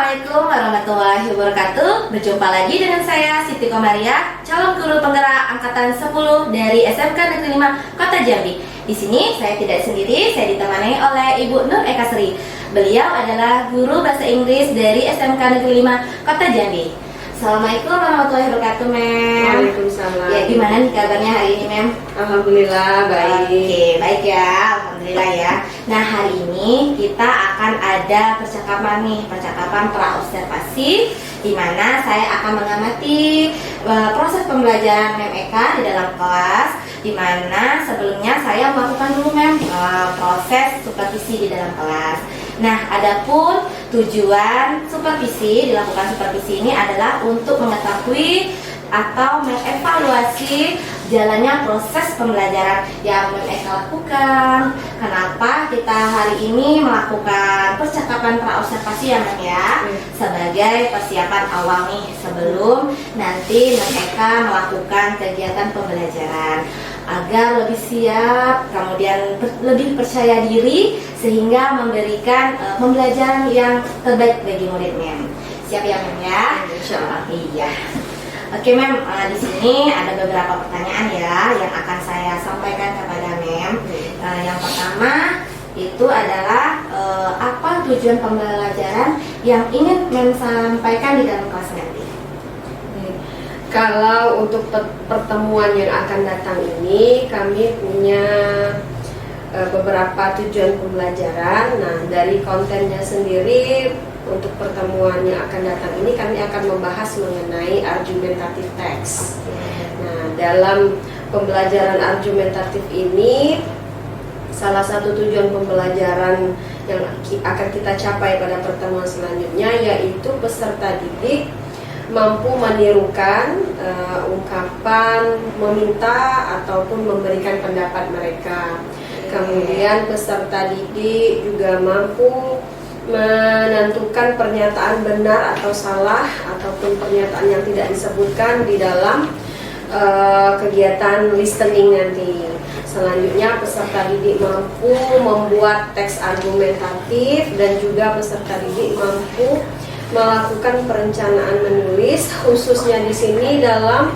Assalamualaikum warahmatullahi wabarakatuh. Berjumpa lagi dengan saya Siti Komaria, calon guru penggerak angkatan 10 dari SMK Negeri 5 Kota Jambi. Di sini saya tidak sendiri, saya ditemani oleh Ibu Nur Eka Sri. Beliau adalah guru bahasa Inggris dari SMK Negeri 5 Kota Jambi. Assalamualaikum warahmatullahi wabarakatuh, Mem. Waalaikumsalam. Ya, gimana nih kabarnya hari ini, Mem? Alhamdulillah baik. Oke, baik ya, alhamdulillah ya. Nah, hari ini kita akan ada percakapan praobservasi, di mana saya akan mengamati proses pembelajaran Mem Eka di dalam kelas, di mana sebelumnya saya melakukan dulu Mem proses supervisi di dalam kelas. Nah, adapun tujuan dilakukan supervisi ini adalah untuk mengetahui atau mengevaluasi jalannya proses pembelajaran yang Mem Eka lakukan. Kenapa kita hari ini melakukan percakapan praobservasi ya Mem ya? Sebagai persiapan awal nih sebelum nanti Mem Eka melakukan kegiatan pembelajaran, agar lebih siap, kemudian lebih percaya diri, sehingga memberikan pembelajaran yang terbaik bagi murid Mem. Siap ya Mem ya? Insyaallah. Iya. Oke Mem, di sini ada beberapa pertanyaan ya yang akan saya sampaikan kepada Mem. Yang pertama itu adalah apa tujuan pembelajaran yang ingin Mem sampaikan di dalam kelas nanti? Kalau untuk pertemuan yang akan datang ini, kami punya beberapa tujuan pembelajaran. Nah, dari kontennya sendiri, untuk pertemuan yang akan datang ini kami akan membahas mengenai argumentative text. Nah, dalam pembelajaran argumentatif ini, salah satu tujuan pembelajaran yang akan kita capai pada pertemuan selanjutnya yaitu peserta didik mampu menirukan ungkapan meminta ataupun memberikan pendapat mereka. Kemudian peserta didik juga mampu menentukan pernyataan benar atau salah ataupun pernyataan yang tidak disebutkan di dalam kegiatan listening nanti. Selanjutnya peserta didik mampu membuat teks argumentatif dan juga peserta didik mampu melakukan perencanaan menulis, khususnya di sini dalam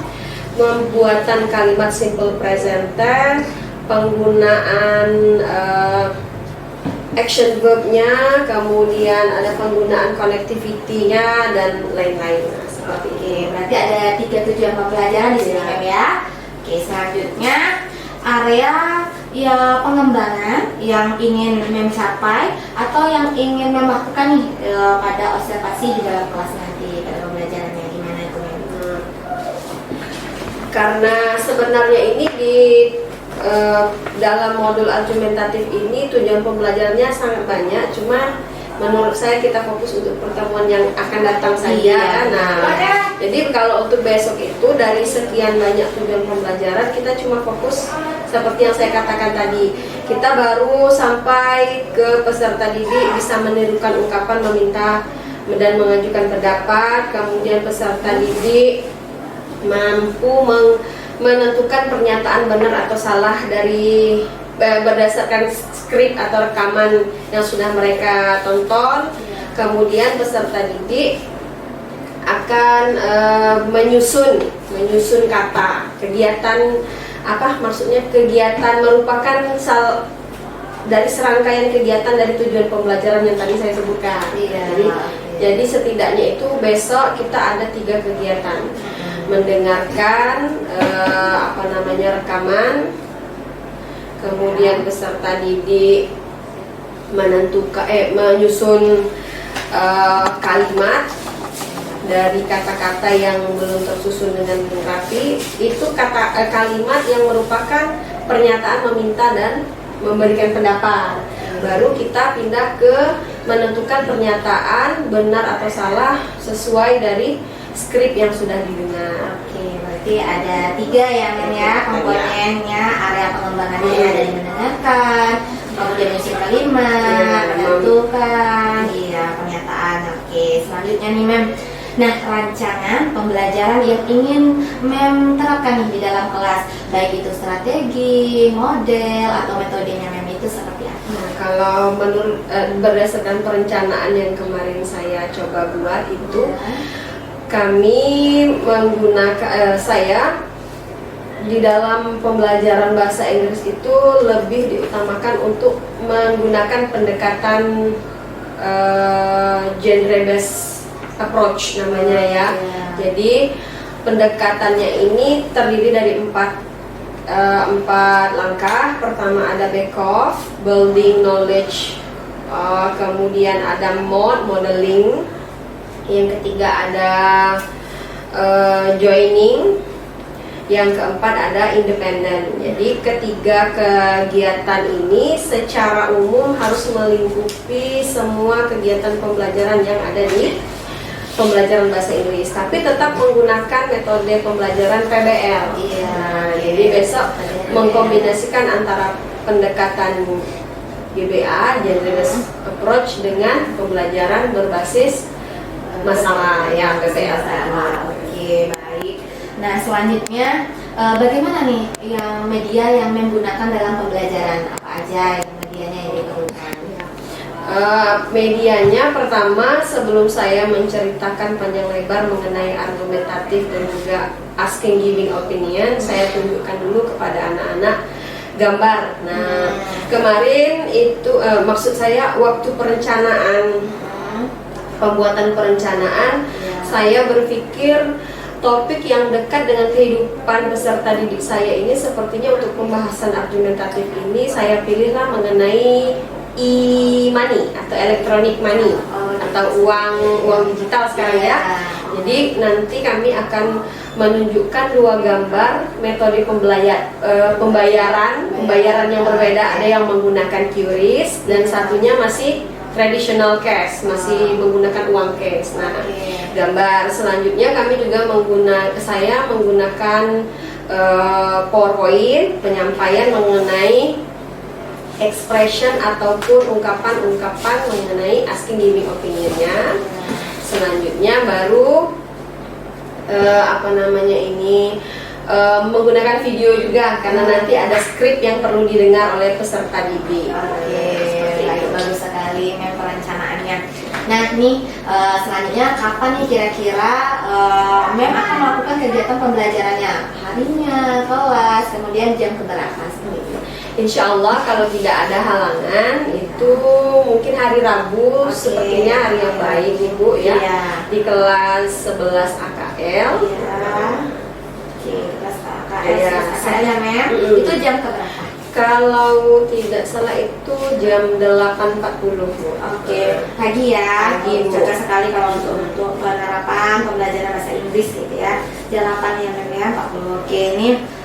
pembuatan kalimat simple present tense, penggunaan action verbnya, kemudian ada penggunaan connectivity-nya dan lain-lain. Seperti ini. Berarti ada 3 tujuan pembelajaran di sini Mem ya. Oke, selanjutnya area ya pengembangan yang ingin Mem capai atau yang ingin Mem lakukan nih pada observasi di dalam kelas nanti pada pembelajarannya, gimana itu Mem? Karena sebenarnya ini di dalam modul argumentatif ini tujuan pembelajarannya sangat banyak, cuma menurut saya kita fokus untuk pertemuan yang akan datang saja. Nah, jadi kalau untuk besok itu dari sekian banyak tujuan pembelajaran kita cuma fokus seperti yang saya katakan tadi. Kita baru sampai ke peserta didik bisa menirukan ungkapan meminta dan mengajukan pendapat. Kemudian peserta didik mampu menentukan pernyataan benar atau salah dari berdasarkan skrip atau rekaman yang sudah mereka tonton. Kemudian peserta didik akan menyusun kata. Kegiatan apa maksudnya? Kegiatan merupakan dari serangkaian kegiatan dari tujuan pembelajaran yang tadi saya sebutkan. Jadi setidaknya itu besok kita ada 3 kegiatan. Mendengarkan rekaman, kemudian peserta didik menyusun kalimat dari kata-kata yang belum tersusun dengan rapi. Itu kalimat yang merupakan pernyataan meminta dan memberikan pendapat. Baru kita pindah ke menentukan pernyataan benar atau salah sesuai dari skrip yang sudah didengar. Oke, berarti ada 3 ya Mem ya komponennya, area pengembangannya ada di mendengarkan, kemudian isi kalimat, menentukan, pernyataan. Oke, selanjutnya nih Mem. Nah, rancangan pembelajaran yang ingin Mem terapkan nih di dalam kelas, baik itu strategi, model atau metodenya Mem itu seperti apa? Nah, kalau menurut berdasarkan perencanaan yang kemarin saya coba buat itu, kami menggunakan saya di dalam pembelajaran bahasa Inggris itu lebih diutamakan untuk menggunakan pendekatan genre based approach namanya ya. Jadi pendekatannya ini terdiri dari empat langkah. Pertama ada back off, building knowledge, kemudian ada modeling, yang ketiga ada joining, yang keempat ada independen. Jadi ketiga kegiatan ini secara umum harus melingkupi semua kegiatan pembelajaran yang ada di pembelajaran bahasa Inggris, tapi tetap menggunakan metode pembelajaran PBL. Nah, jadi besok mengkombinasikan antara pendekatan GBA, genre based approach, dengan pembelajaran berbasis masalah ya PBL. Oke, baik. Nah, selanjutnya bagaimana nih yang media yang menggunakan dalam pembelajaran, apa aja yang medianya yang diperlukan? Medianya pertama, sebelum saya menceritakan panjang lebar mengenai argumentatif dan juga asking giving opinion, saya tunjukkan dulu kepada anak-anak gambar. Nah, kemarin itu maksud saya waktu perencanaan, pembuatan perencanaan, saya berpikir topik yang dekat dengan kehidupan peserta didik saya ini sepertinya untuk pembahasan argumentatif ini saya pilihlah mengenai e-money atau electronic money atau uang digital sekarang ya. Jadi nanti kami akan menunjukkan dua gambar metode pembayaran yang berbeda. Ada yang menggunakan QRIS dan satunya masih traditional cash, masih menggunakan uang cash. Nah, gambar selanjutnya kami juga menggunakan PowerPoint penyampaian mengenai expression ataupun ungkapan-ungkapan mengenai asking giving opinionnya. Selanjutnya baru menggunakan video juga karena nanti ada skrip yang perlu didengar oleh peserta didik. Bagus sekali perencanaannya. Nah, nih selanjutnya kapan nih kira-kira Mem akan melakukan kegiatan pembelajarannya? Harinya, kelas, kemudian jam keberapa seperti itu? Insya Allah kalau tidak ada halangan itu mungkin hari Rabu, sepertinya hari yang baik Ibu ya, di kelas 11 AKL. Kelas AKL ya Mem. Itu jam keberapa? Kalau tidak salah itu jam 8.40 Bu. Pagi ya. Pagi, Bu. Cocok sekali kalau untuk penerapan pembelajaran bahasa Inggris gitu ya. Jam 8 ya Mem ya, 40. Ini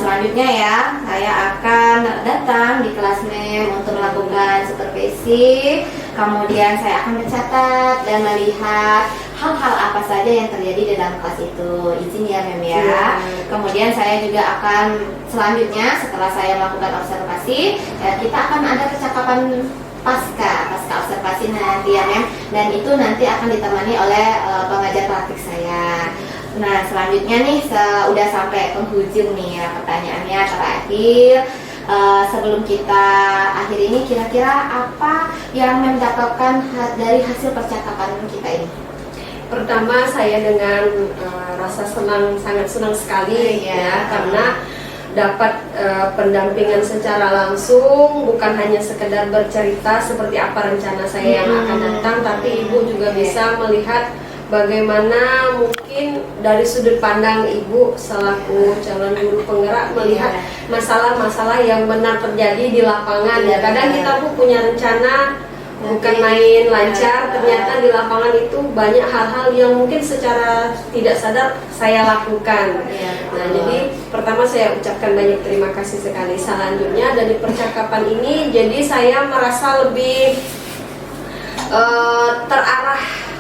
selanjutnya ya, saya akan datang di kelas Mem untuk melakukan supervisi. Kemudian saya akan mencatat dan melihat hal-hal apa saja yang terjadi di dalam kelas itu. Izin ya Mem ya. Kemudian saya juga akan selanjutnya setelah saya melakukan observasi, kita akan ada percakapan pasca observasi nanti ya Mem. Dan itu nanti akan ditemani oleh pengajar praktik saya. Nah, selanjutnya nih udah sampai penghujung nih ya, pertanyaannya terakhir. Sebelum kita akhir ini, kira-kira apa yang mendapatkan dari hasil percakapan kita ini? Pertama, saya dengan rasa sangat senang sekali ya, karena dapat pendampingan secara langsung, bukan hanya sekedar bercerita seperti apa rencana saya yang akan datang, tapi Ibu juga bisa melihat bagaimana mungkin dari sudut pandang Ibu selaku calon guru penggerak melihat masalah-masalah yang benar terjadi di lapangan. Kadang kita Bu punya rencana bukan main lancar, ternyata di lapangan itu banyak hal-hal yang mungkin secara tidak sadar saya lakukan. Nah, jadi pertama saya ucapkan banyak terima kasih sekali. Selanjutnya dari percakapan ini, jadi saya merasa lebih terarah.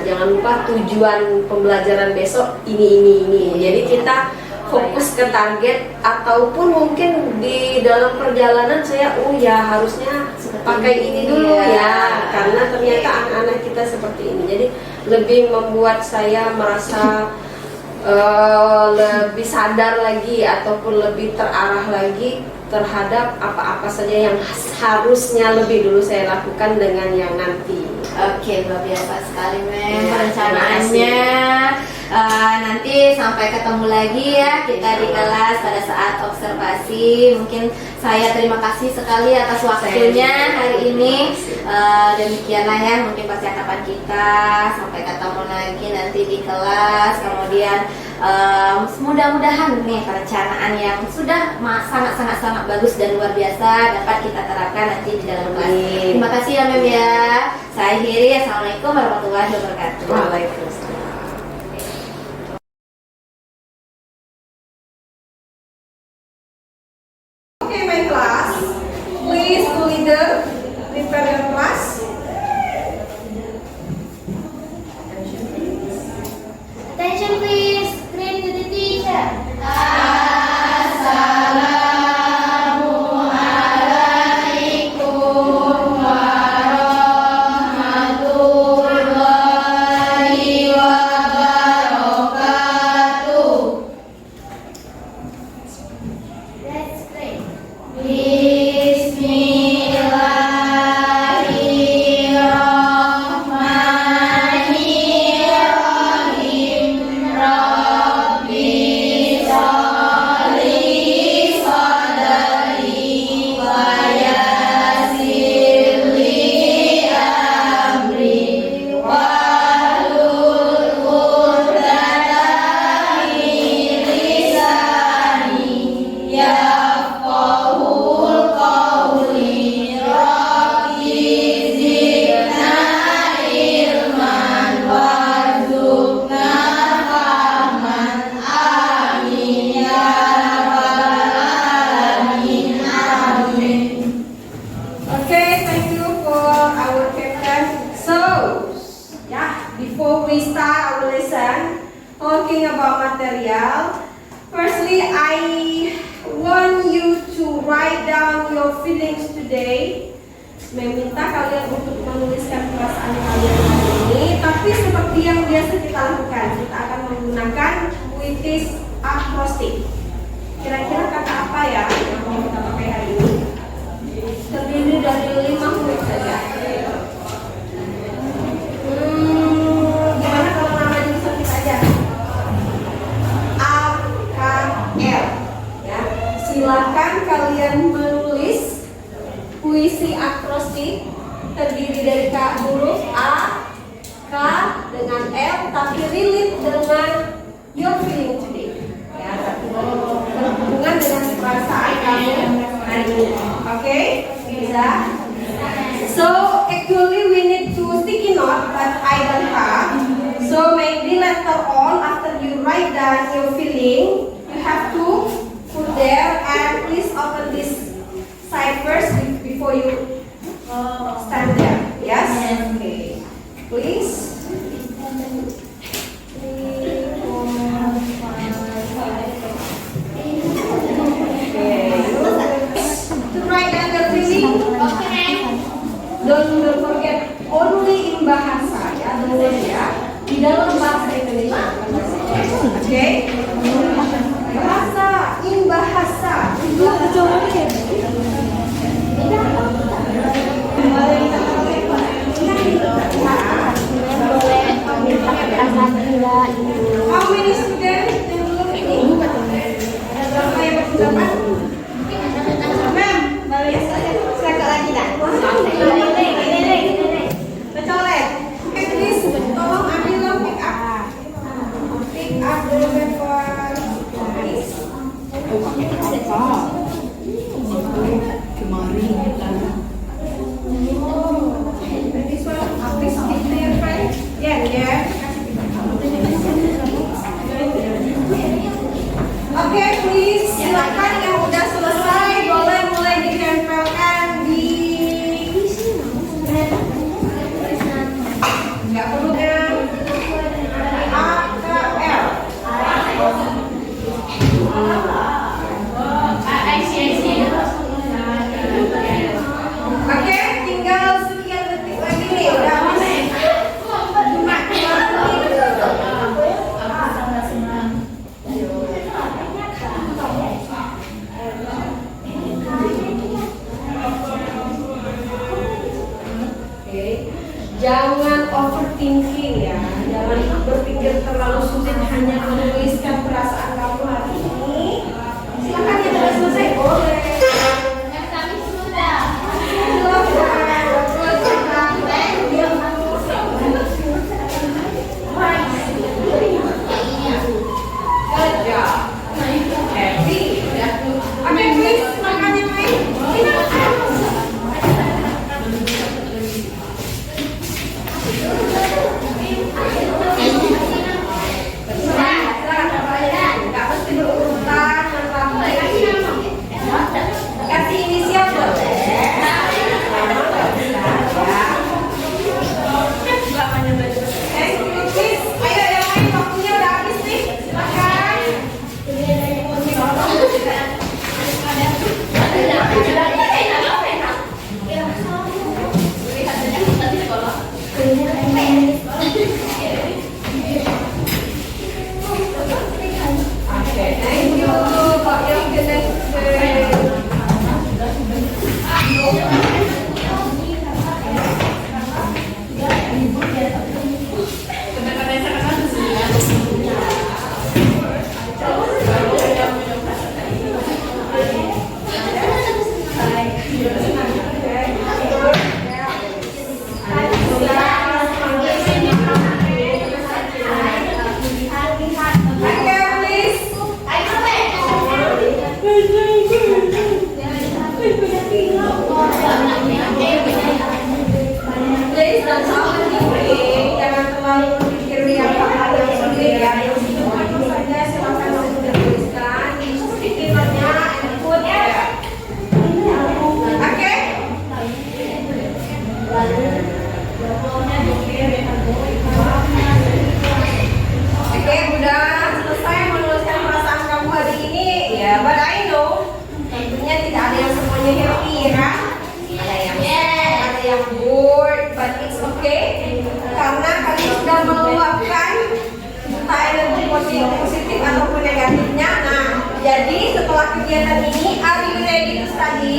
Jangan lupa tujuan pembelajaran besok ini. Jadi kita fokus ke target, ataupun mungkin di dalam perjalanan saya harusnya pakai ini dulu ya, karena ternyata anak-anak kita seperti ini. Jadi lebih membuat saya merasa lebih sadar lagi ataupun lebih terarah lagi terhadap apa-apa saja yang harusnya lebih dulu saya lakukan dengan yang nanti. Oke, luar biasa sekali Mem Ya, perencanaannya. Nanti sampai ketemu lagi ya kita di kelas pada saat observasi. Mungkin saya terima kasih sekali atas waktunya hari ini. Demikianlah ya mungkin percakapan kita. Sampai ketemu lagi nanti di kelas. Kemudian mudah-mudahan nih perencanaan yang sudah sangat bagus dan luar biasa dapat kita terapkan nanti di dalam kelas. Terima kasih ya Mem ya. Saya akhiri. Assalamualaikum warahmatullahi wabarakatuh. Waalaikumsalam. Okay, my class, please leader, prepare your class. Attention please, greet to the teacher. Let's pray. Okay, thank you for our captain. So, yeah, before we start our lesson, talking about material, firstly, I want you to write down your feelings today. Meminta kalian untuk menuliskan perasaan kalian hari ini, tapi seperti yang biasa kita lakukan, kita akan menggunakan puitis akrostik. Kira-kira kata apa ya yang mau kita pakai hari ini? Terdiri dari 5 huruf saja. Gimana kalau namanya disebut aja? A, K, L. Ya, silakan kalian menulis puisi akrostik terdiri dari huruf A, K dengan L, tapi relate dengan your feeling today. Ya, berhubungan dengan perasaan kamu hari ini. Oke? Bisa? So actually we need to sticky note, but I don't have. So maybe later on after you write down your feeling, you have to put there and please open this side first before you stand there. Yes? Okay. Please. 3, 4, 5. Okay. To write down your feeling. Don't forget only in bahasa ya, di dalam bahasa Indonesia. Oke? Bahasa, in bahasa. How many students yang belum ini? Ada berapa yang berpendapat? Mem, balik saya lagi dah. Kecolek. Please, tolong ambil pick up. Pick up the paper. Please. This one, please give to your friend. Yeah. Oke, please silakan yang udah selesai boleh mulai ditempelkan di nggak perlu yang A ke L.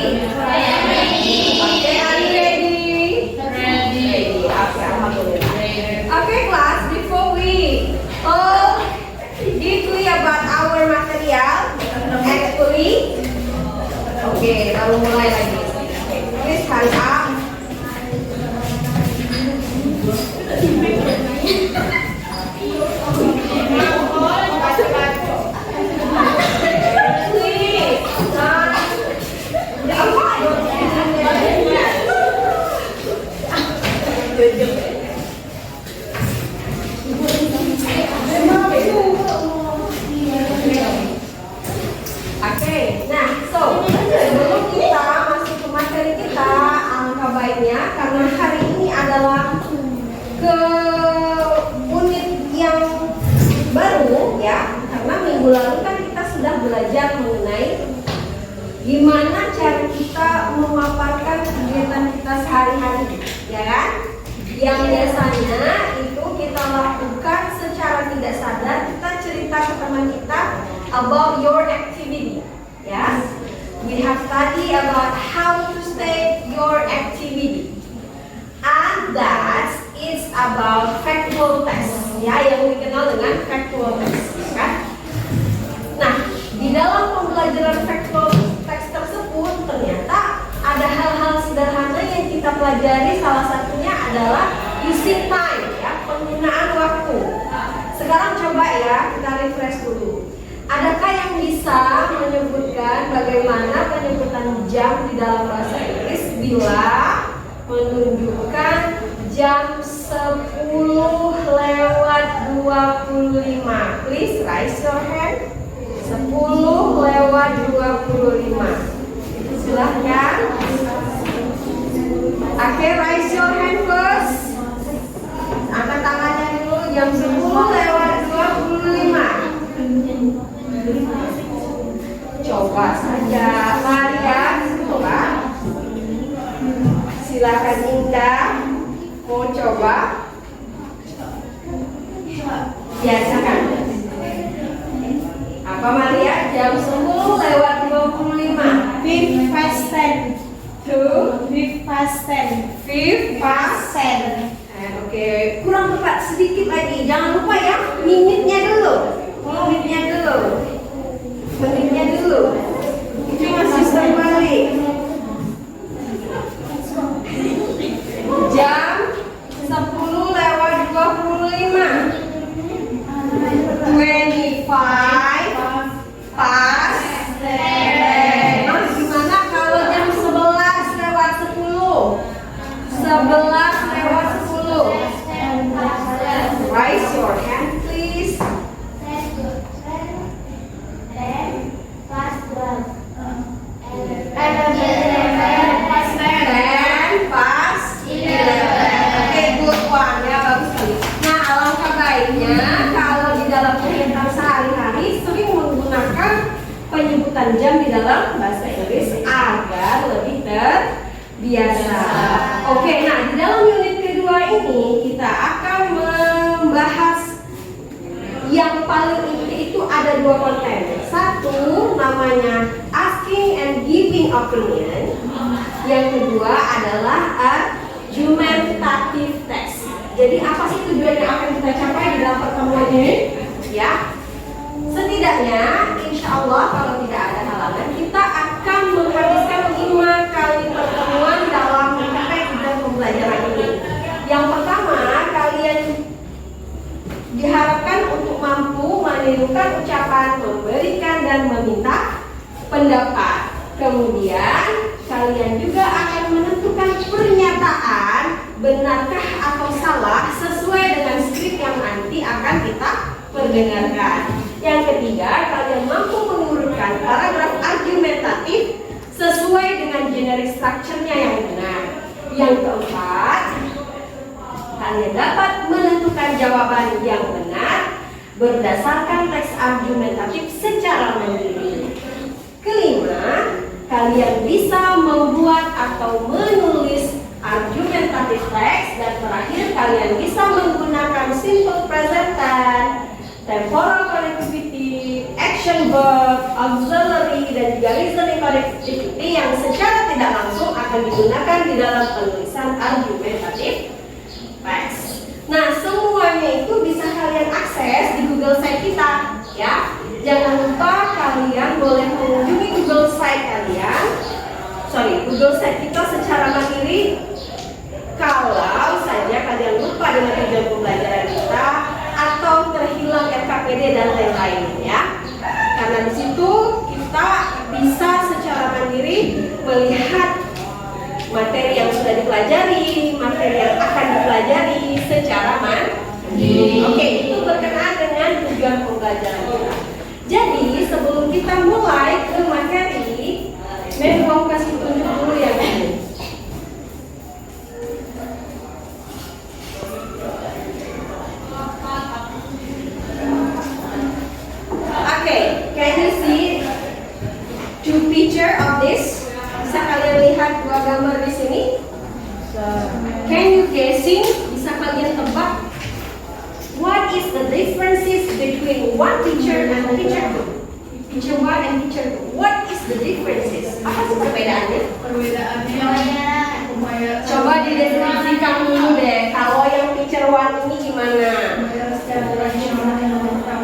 ready? Okay, are you ready? Ready. Okay, alhamdulillah. Okay, class. Before we talk deeply about our material, actually, okay, baru mulai lagi. Please hands up. Oke, nah, sebelum kita masuk ke materi kita, alangkah baiknya karena hari ini adalah ke unit yang baru ya, karena minggu lalu kan kita sudah belajar mengenai gimana cara kita memaparkan kegiatan kita sehari-hari, ya kan? Yang biasanya itu kita lakukan secara tidak sadar, kita cerita ke teman kita about your activity, ya. We have studied about how to state your activity, and that is about factual text, ya, yang dikenal dengan factual text, kan? Nah, di dalam pembelajaran factual text tersebut ternyata ada hal-hal sederhana yang kita pelajari. Salah satunya adalah using time, ya, penggunaan waktu. Sekarang coba ya kita refresh dulu. Adakah yang bisa menyebutkan bagaimana penyebutan jam di dalam bahasa Inggris bila menunjukkan jam 10:25? Please raise your hand. 10:25. Silahkan. Oke, raise your hand first. Angkat tangannya dulu. Jam 10:25. Coba saja, Maria, coba. Silakan Indah, mau coba? Biasakan. Apa Maria? Jam 10:25. 5 past 10. 5 past 10. 5 past 10. Oke, kurang tepat sedikit lagi. Jangan lupa ya, menitnya dulu. Menitnya dulu. Itu masih terbalik. Jam 10:25. 25 past 10. Nah, gimana kalau jam 11:10? 11:10. Raise your hand please. 10 past 11. Oke, good one ya, bagus sekali. Nah, alangkah baiknya kalau di dalam kehidupan sehari-hari sering menggunakan penyebutan jam di dalam bahasa Inggris agar lebih terbiasa. Oke, nah di dalam unit kedua ini kita akan membahas yang paling inti. Itu ada dua konten. Satu namanya asking and giving opinion. Yang kedua adalah argumentative text. Jadi apa sih tujuan yang akan kita capai di dalam pertemuan ini? Ya, setidaknya insya Allah kalau tidak ada halangan kita akan menghabiskan 5 kali pertemuan dalam mencapai tujuan pembelajaran ini. Yang pertama, kalian diharapkan untuk mampu menirukan ucapan, memberikan dan meminta pendapat. Kemudian kalian juga akan menentukan pernyataan benarkah atau salah sesuai dengan skrip yang nanti akan kita perdengarkan. Yang ketiga, kalian mampu mengurutkan paragraf argumentatif sesuai dengan generic structure-nya yang benar. Yang keempat, kalian dapat menentukan jawaban yang benar berdasarkan teks argumentatif secara mandiri. Kelima, kalian bisa membuat atau menulis argumentative text. Dan terakhir, kalian bisa menggunakan simple present tense, temporal connectivity, action verb, auxiliary, dan juga listening ini yang secara tidak langsung akan digunakan di dalam penulisan argumentative text. Nah, semuanya itu bisa kalian akses di Google Site kita, ya. Jangan lupa kalian boleh mengunjungi Google Site kita secara mandiri. Kalau saja kalian lupa dengan tujuan pembelajaran kita atau terhilang FKPD dan lain-lain, ya. Karena di situ kita bisa secara mandiri melihat materi yang sudah dipelajari, materi yang akan dipelajari secara mandiri. Oke, itu berkenaan dengan tujuan pembelajaran kita. Jadi sebelum kita mulai ke materi, Mem mau kasih tunjuk dulu ya, Mem. Okay, can you see two picture of this? Bisa kalian lihat dua gambar di sini? Can you guessing? Bisa kalian tebak? What is the differences between one picture and picture two? Picture one and picture two. What is the differences? Apa sih perbedaannya? Coba dideskripsikan dulu deh. Kalau yang picture one ini gimana?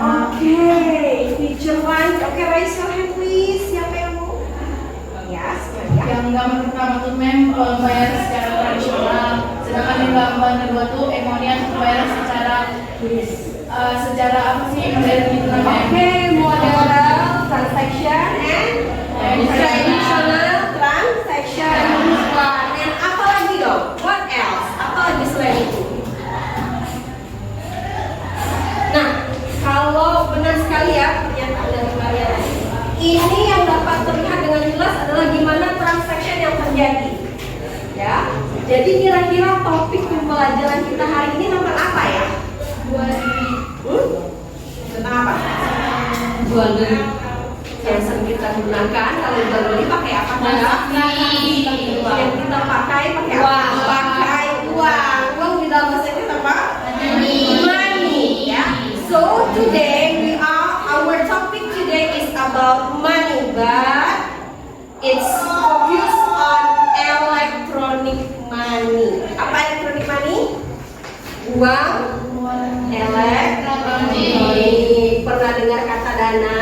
Okay, picture one. Okay, raise your hand please. Siapa yang mau? Yes, Yang gambar pertama tuh Mem bayar secara tradisional, sedangkan yang gambar kedua tuh Emonian bayar secara apa sih modern gitu namanya? Okay, modern transaction and traditional transaction. And apa lagi dong? What else? Apa lagi selain itu? Nah, kalau benar sekali ya pernyataan dari kalian, ini yang dapat terlihat dengan jelas adalah gimana transaction yang terjadi. Ya, jadi kira-kira topik pembelajaran kita hari ini tentang apa ya? Tentang apa? Jual beli. Yang sering kita gunakan kalau jual beli pakai apa? Yang kita pakai pakai apa? Pakai uang. Uang di dalam bahasa Inggris apa? Money. Ya. So today our topic today is about money, but it's focused on electronic money. Apa electronic money? Uang elektronik. Pernah dengar kata dana?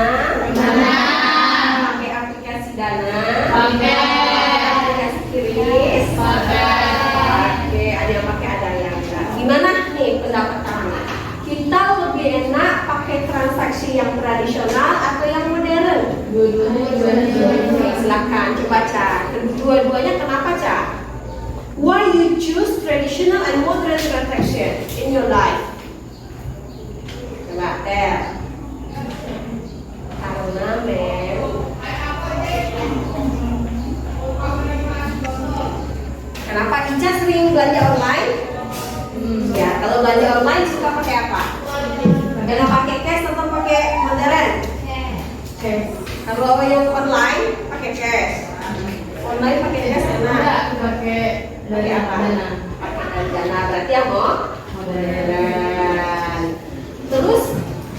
Pakai aplikasi dana? Aplikasi QRIS? Oke, ada yang pakai, ada yang enggak. Gimana nih pendapat kamu? Kita lebih enak pakai transaksi yang tradisional atau yang modern? Dua-duanya. Silakan coba Ca. Dua-duanya kenapa Ca? Why you choose traditional and modern transaction in your life? Coba Ter. Karena kenapa Ica sering belanja online? Ya, kalau belanja online suka pakai apa? Enak pakai cash atau pakai modern? Cash. Kalau yang online pakai cash. Online pakai cash enak. Pakai apa? Pakai dana. Berarti yang mau modern. Terus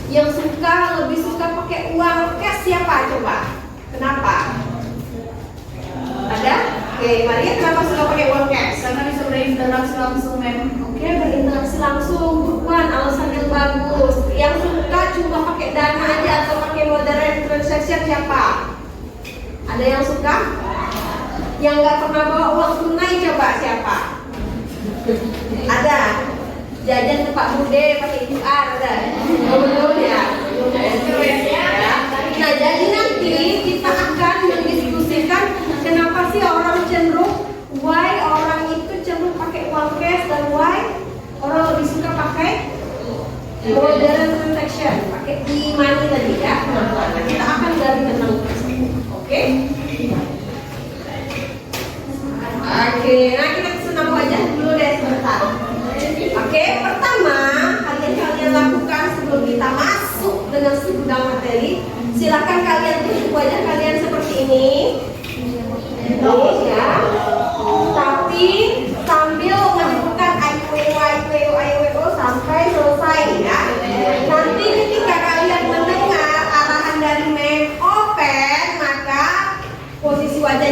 yang lebih suka pakai uang cash siapa coba? Kenapa? Ada? Oke, Maria kenapa suka pakai uang cash? Karena bisa berinteraksi langsung Mem. Oke, berinteraksi langsung, bukan alasan yang bagus. Yang suka cuma pakai dana aja atau pakai modern transaction siapa? Ada yang suka? Yang nggak pernah bawa uang tunai coba siapa? Ada. Jajan ke Pak Bude pakai QR ada. Belum ya? Nah, jadi nanti kita akan mendiskusikan kenapa sih orang cenderung, why orang itu cenderung pakai uang cash dan why orang lebih suka pakai modern transaction, pakai e-money tadi ya. Nah, kita akan gali tentang itu. Oke? Oke, nah kita senam wajah dulu deh sebentar. Oke, pertama kalian lakukan sebelum kita masuk dengan segudang materi, silakan kalian tutup wajah kalian seperti ini. Ya. Tapi sambil menyebutkan ayo sampai selesai ya. Nanti ketika kalian mendengar arahan dari Mem open, maka posisi wajah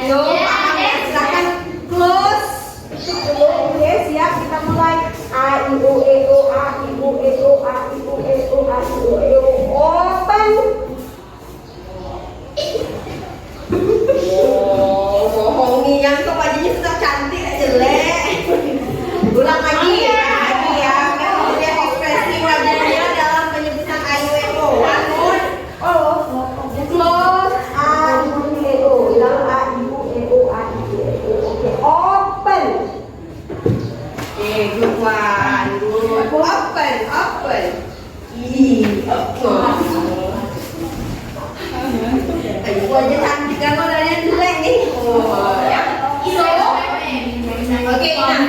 Ayo, paham ya? Silakan close. Oke, siap, kita mulai. A I U E O, A I U E O, A I U E O, A I U E O. Open. Oh, bohongi yang tuh wajahnya sudah cantik aja jelek. Ulang lagi ya, lihat ekspresi wajahnya dalam penyebutan A I U E O. One more. Close. A I U E O. Ulang A I U E O, A I U E O. Oke, open. Oke, good one. Good. Open. Ayo, wajah cantik kan modalnya jelek nih. Oh, ya. Oke, nah,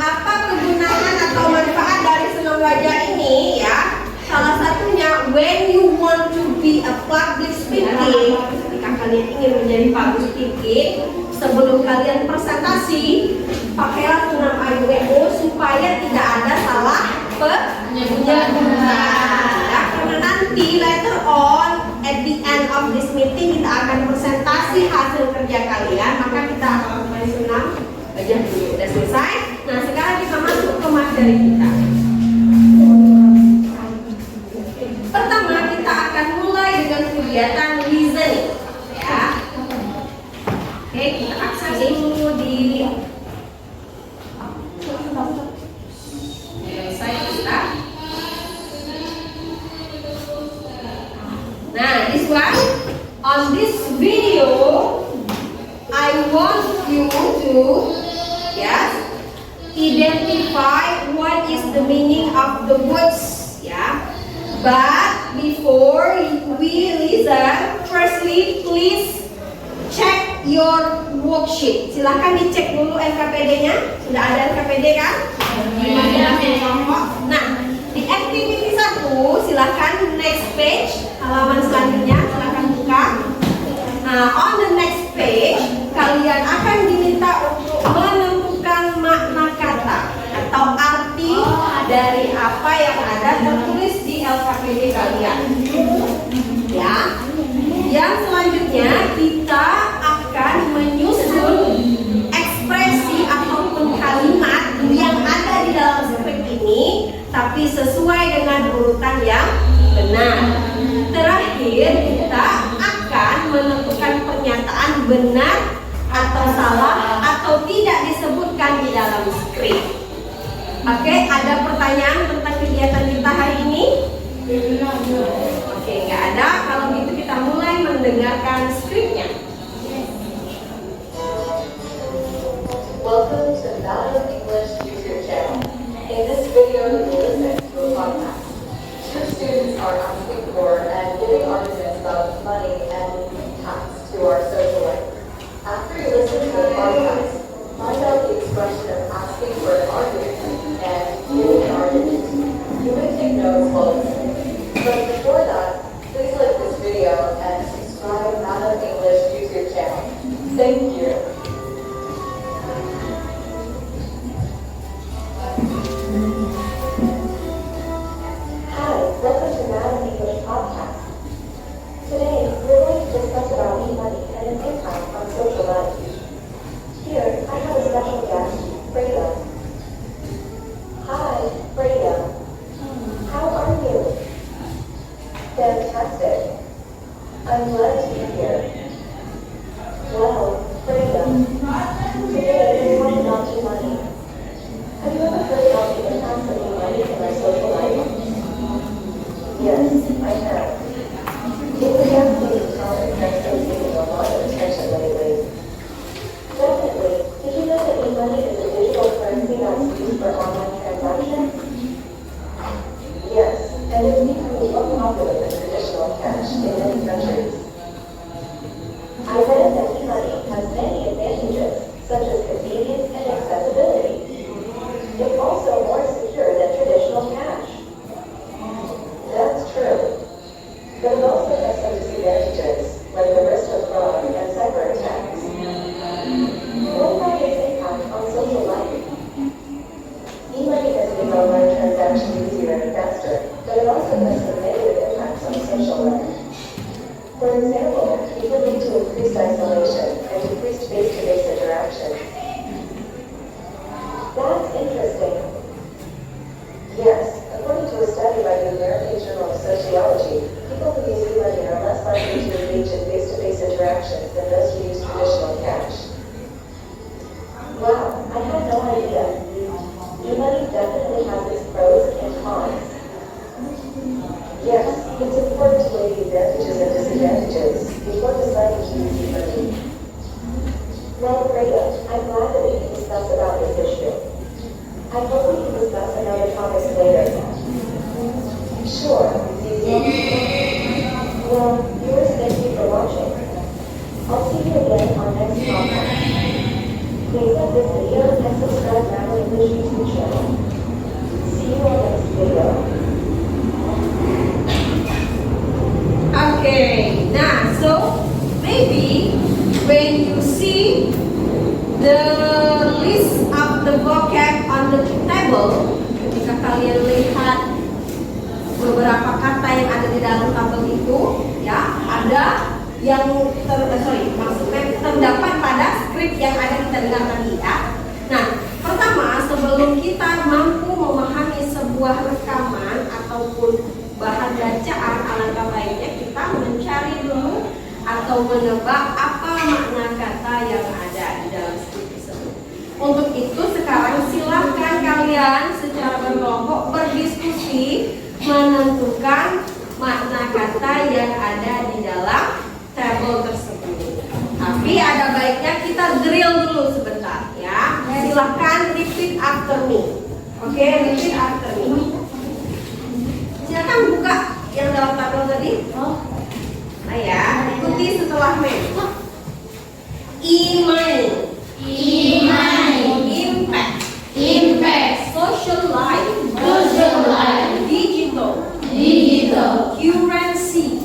apa kegunaan atau manfaat dari senam wajah ini ya? Salah satunya when you want to be a public speaking, ketika kalian ingin menjadi public speaking, sebelum kalian presentasi, pakailah senam AIWO supaya tidak ada salah penyebutan. Ya, karena nanti later on at the end of this meeting kita akan presentasi hasil kerja kalian, maka kita akan mulai senam wajah dulu. Udah selesai. Nah, sekarang kita masuk ke materi kita. Pertama kita akan mulai dengan kegiatan listening. Ya. Oke, kita akses dulu di website kita. Nah, this one, on this video, I want you to, yes, identify what is the meaning of the words, ya. But before we listen, firstly, please check your worksheet. Silahkan dicek dulu NKPD-nya. Sudah ada NKPD kan? Nah, di activity 1, silahkan next page, halaman selanjutnya, silahkan buka. Nah, on the next page, kalian akan diminta untuk menentukan makna kata atau arti dari apa yang ada tertulis di LKPD kalian. Ya. Yang selanjutnya kita akan menyusun ekspresi ataupun kalimat yang ada di dalam skrip ini, tapi sesuai dengan urutan yang benar. Terakhir kita akan menentukan pernyataan benar atau salah atau tidak disebutkan di dalam skrip. Oke, ada pertanyaan tentang kegiatan kita hari ini? Oke, nggak ada. Kalau gitu kita mulai mendengarkan skripnya. Welcome to Nano English YouTube channel. In this video, you will listen to a podcast. Two students are asking for and giving arguments about money and tax to our social life. After you listen to the podcast, find out the expression of asking for an argument and giving an argument. You may take notes while listening. But before that, please like this video and subscribe Nano English YouTube I'm glad that we can discuss about this issue. I hope we can discuss another topic later. Sure. Well, viewers, thank you for watching. I'll see you again on next topic. Please like this video and subscribe now to English YouTube channel. See you on next video. Okay, now so maybe when you see the list of the vocab on the table, ketika kalian lihat beberapa kata yang ada di dalam tabel itu, ya ada yang maksudnya terdapat pada skrip yang ada kita dengar tadi ya. Nah, pertama sebelum kita mampu memahami sebuah rekaman ataupun bahan bacaan, alangkah baiknya kita mencari dulu atau menebak apa makna kata yang ada di dalam skrip tersebut. Untuk itu sekarang silahkan kalian secara berkelompok berdiskusi menentukan makna kata yang ada di dalam tabel tersebut. Tapi ada baiknya kita drill dulu sebentar ya. Silahkan repeat after me. Oke, repeat after me. Silakan buka yang dalam tabel tadi. Nah ya, ikuti setelah Mem. Imani, impact, social life, digital, currency,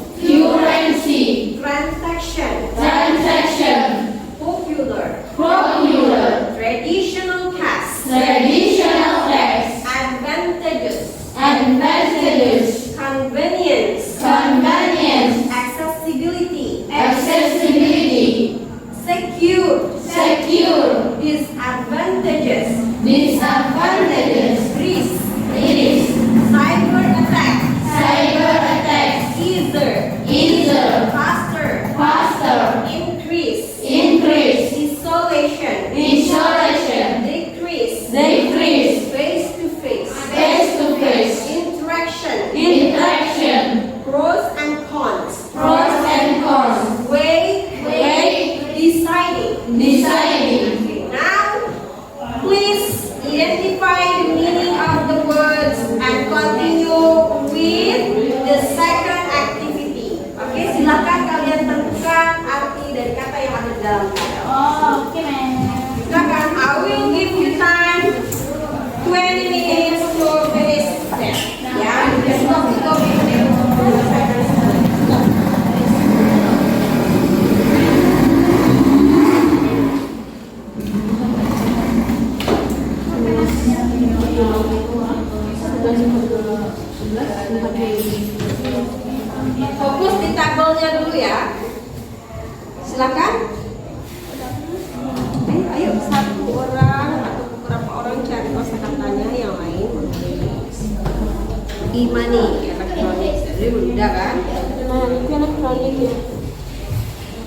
transaction, popular, traditional task, advantages, convenience, accessibility, secure, disadvantages, risk, cyber attack, easier, faster, increase, isolation, decrease, face to face, interaction, pros and cons, way, deciding. Now, please identify the meaning of the words and continue with the second activity. Oke, silakan kalian tentukan arti dari kata yang ada di dalam kata. Silakan, I will give you time 20 minutes to finish them. Ya, stop itu. Fokus di tabelnya dulu ya. Silakan. Ayo satu orang atau beberapa orang cari kosakatanya yang lain. Imani, elektronik. Jadi udah kan? Nah, itu elektronik ya.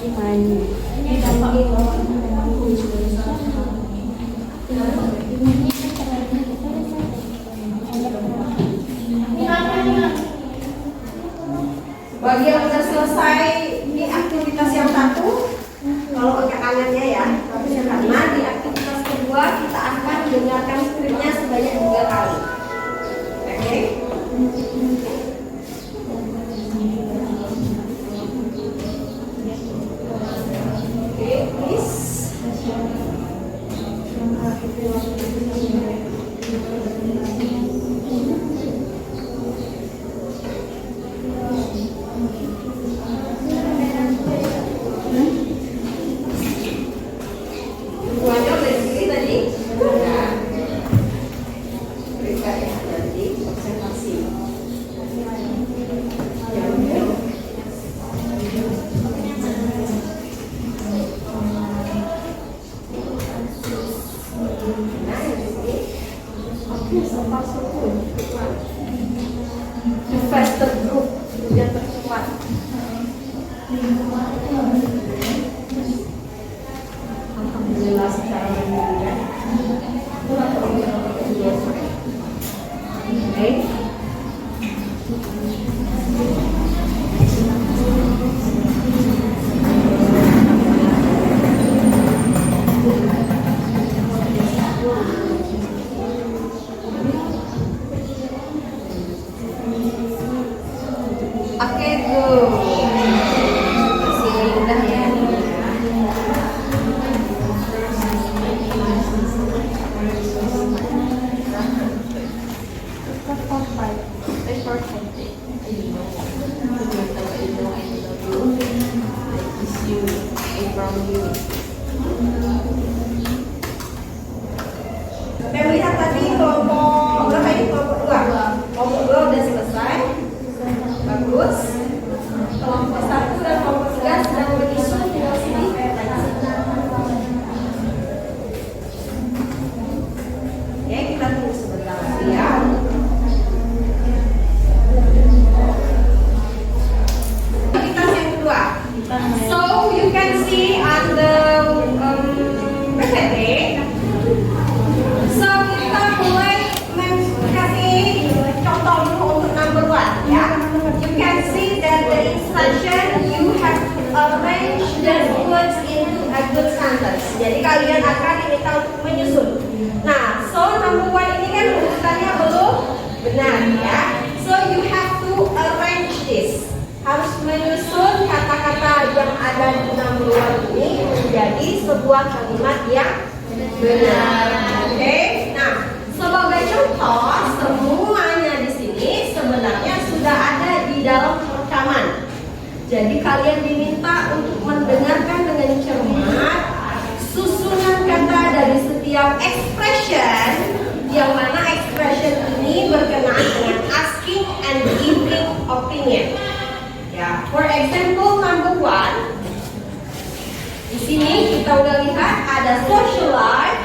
Imani. Bagi yang sudah selesai di aktivitas yang satu, kalau pakai tangannya ya, karena di aktivitas kedua kita akan dengarkan skripnya sebanyak 3 kali. Oke? Oke, please. Semuanya udah dipilih tadi? Ya. Berikan ya, nanti observasi. The faster group yang tercepat. Alhamdulillah secara mandiri. Oke. Saya melihat tadi kelompok berapa ini? Kelompok 2. Kelompok 2 udah selesai. Bagus. Kelompok 1 dan kelompok 3 sedang menyusun tinggal sini. Oke, kita tunggu sebentar lagi ya. Aktivitas yang kedua. So you can see on the PPT. So kita mulai kasih contoh dulu untuk number 1 ya. You can see that the instruction you have to arrange the words into a good sentence. Jadi kalian akan diminta untuk menyusun. Nah, so number 1 ini kan urutannya belum benar ya. So you have to arrange this. Harus menyusun kata-kata yang ada di number 1 ini menjadi sebuah kalimat yang benar. Oke. Nah, sebagai contoh, semuanya di sini sebenarnya sudah ada di dalam rekaman. Jadi kalian diminta untuk mendengarkan dengan cermat susunan kata dari setiap expression, yang mana expression ini berkenaan dengan asking and giving opinion. Ya, for example number 1. Di sini kita udah lihat ada socialize,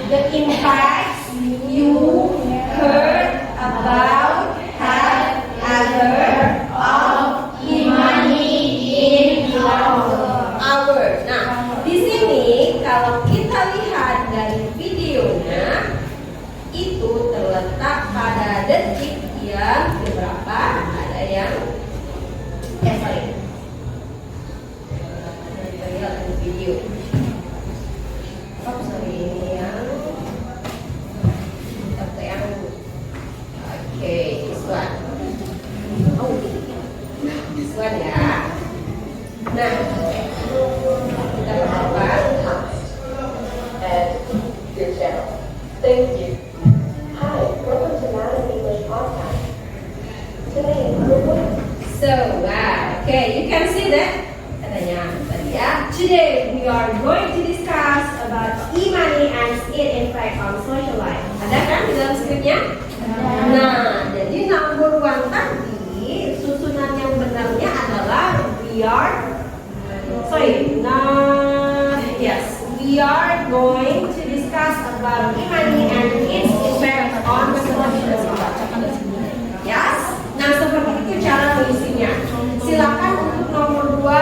the impact you heard about have other of money in our. Nah, di sini kalau kita lihat dari videonya itu terletak pada detik yang berapa? Ada yang sorry. Kita lihat di video. Oh, sorry, ini yang this one. Oh, this one ya. Nah, kita berapa? And dear channel, thank you. Hi, welcome to Madam English Podcast. Today, So, okay, you can see that. Katanya tadi ya. Today we are going to discuss about e-money and its impact on social life. Ada kan di dalam skripnya? Nah, jadi number 1 tadi susunan yang benarnya adalah we are going to discuss about e-money and its impact on social life. Yes? Nah, seperti itu cara mengisinya. Silakan untuk nomor 2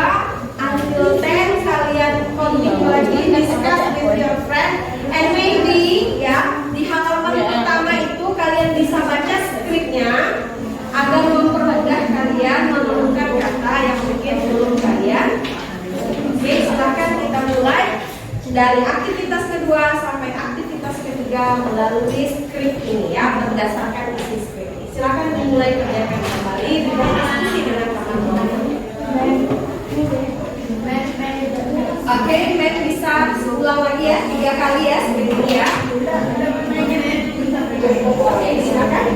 until 10 kalian continue lagi discuss with your friend, and maybe ya di halaman pertama itu kalian bisa baca skripnya agar mempermudah kalian menemukan kata yang mungkin belum kalian. Oke, silakan kita mulai dari aktivitas kedua sampai aktivitas ketiga melalui skrip ini ya, berdasarkan isi skrip ini. Silakan dimulai kerjakan kembali, berdiskusi dengan teman-teman. Oke, Ben bisa ulang lagi ya, 3 kali ya skrip ini ya. Oke, silakan.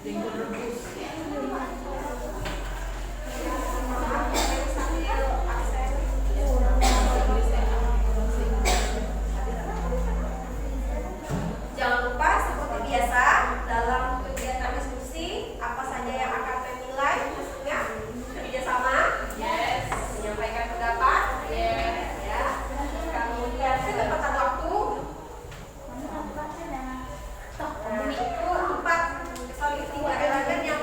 jengkol rebus. Jangan lupa seperti biasa dalam kegiatan diskusi apa saja yang akan menilai maksudnya kerjasama, Yes. menyampaikan pendapat, Yes. ya. Kemudian ketepatan waktu. Nah, itu 4 tiga elemen yang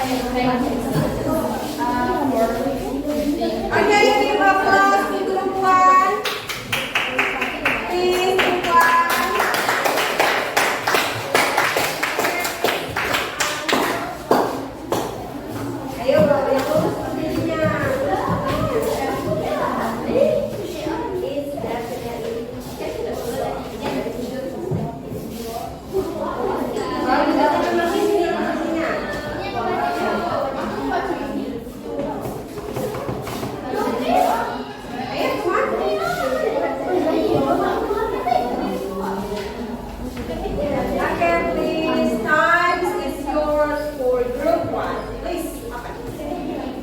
Oke, give applause to group 1. Please, group 1. Ayo, yang lurus berdirinya. Okay, please. Time is yours for group 1. Please.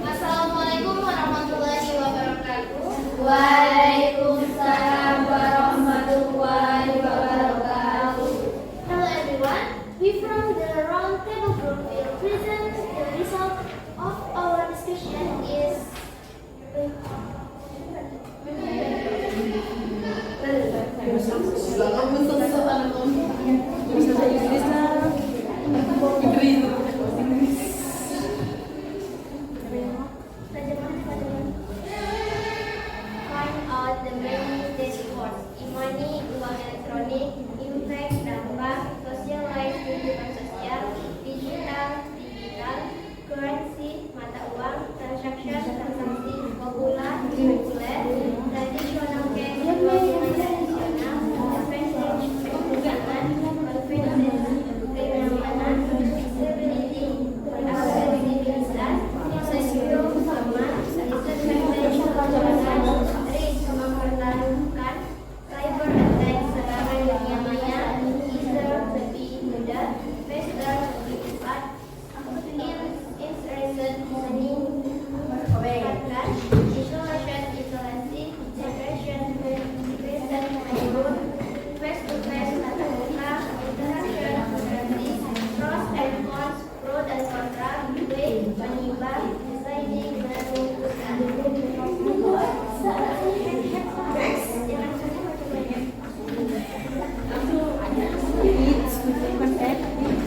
Assalamualaikum warahmatullahi wabarakatuh. Waalaikumsalam warahmatullahi wabarakatuh. Hello everyone. We from the round table group will present the result of our discussion is find out the main dashboards, e-money, uang elektronik, impact, dampak, sosial life, kehidupan sosial, digital, currency, mata uang, transaksi, populer, tradisional cash, tradisional, advantage, kegunaan, confidence, kenyamanan, stability, akuntabilitas, secure, aman, disadvantage, keamanan, risk, mempertaruhkan, cyber attack, serangan dunia maya, easier, lebih mudah, faster, lebih cepat, insertion, meningkatkan, isolasi, separation, present, menurun, face-to-face, tatap muka, interaction, gratis, pros and cons, pro dan kontra, weigh, menimbang, deciding, menentukan. Next.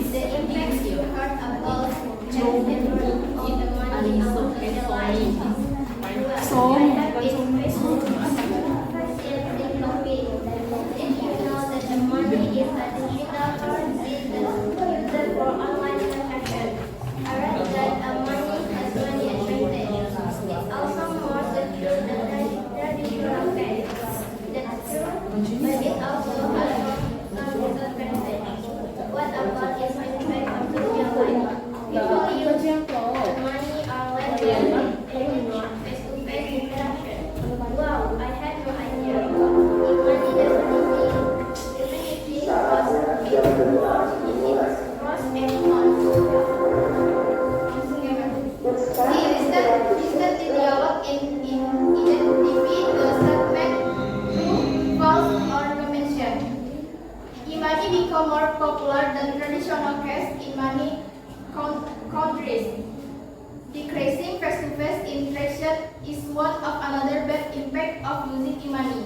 The impacts you heard about and effort of the money in our life. I have been Facebook fascinating topic. Did you know that the money is a digital currency that's used for online transaction? I read that money has many advantages. It's also more secure than traditional cash. That's true, but it also has some disadvantages. What about its impact on social life? People use money are likely face-to-face interaction. Wow, I had no idea. Money definitely costs pros and cons. Recently developed in identify the segment true, false, or commission. E-money become more popular than traditional cash in many countries. Decreasing face-to-face interaction is one of another bad impact of using e-money.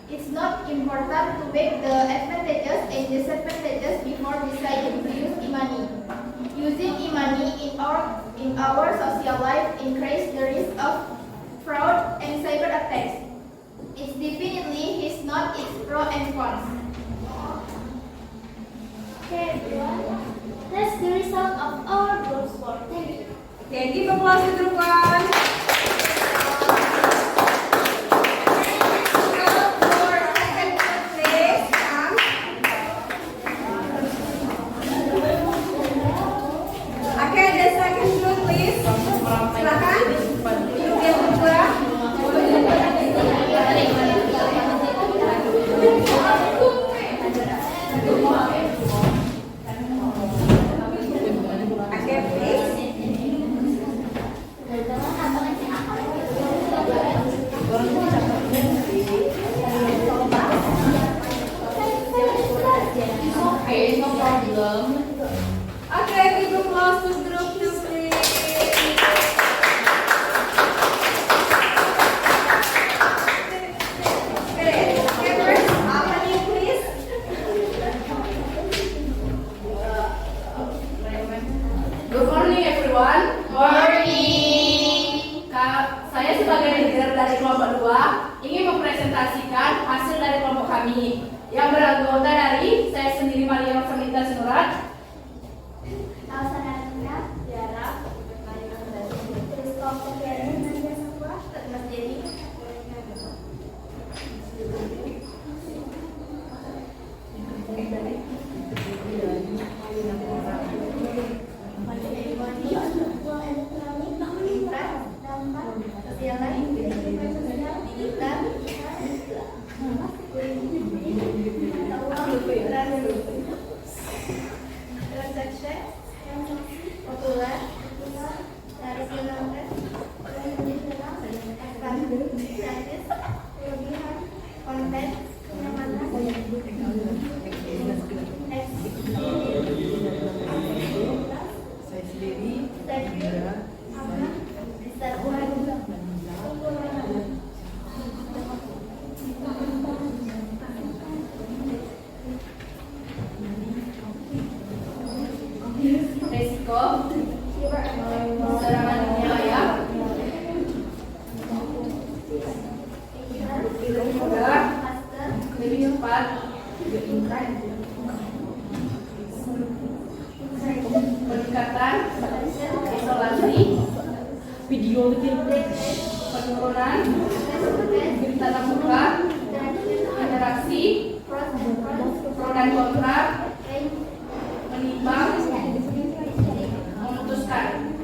It's not important to weigh the advantages and disadvantages before deciding to use e-money. Using e-money in our social life increases the risk of fraud and cyber attacks. It's definitely is not its pro and cons. Okay, everyone. That's the result of our group sport. Thank you. Okay, give applause to group 1. Okay, the second group, please. Silakan. Group yang kedua. Okay, please. kami yang beranggota dari saya sendiri Maria Fernita Sinurat, Elsa Nanda, Tiara, Christopher Ferry, Nadia Safwa, Mas Jenny, resiko, serangan wilayah, mudah, lebih cepat, peningkatan, isolasi, penurunan, tatap muka, interaksi, pro dan kontra, menimbang, memutuskan.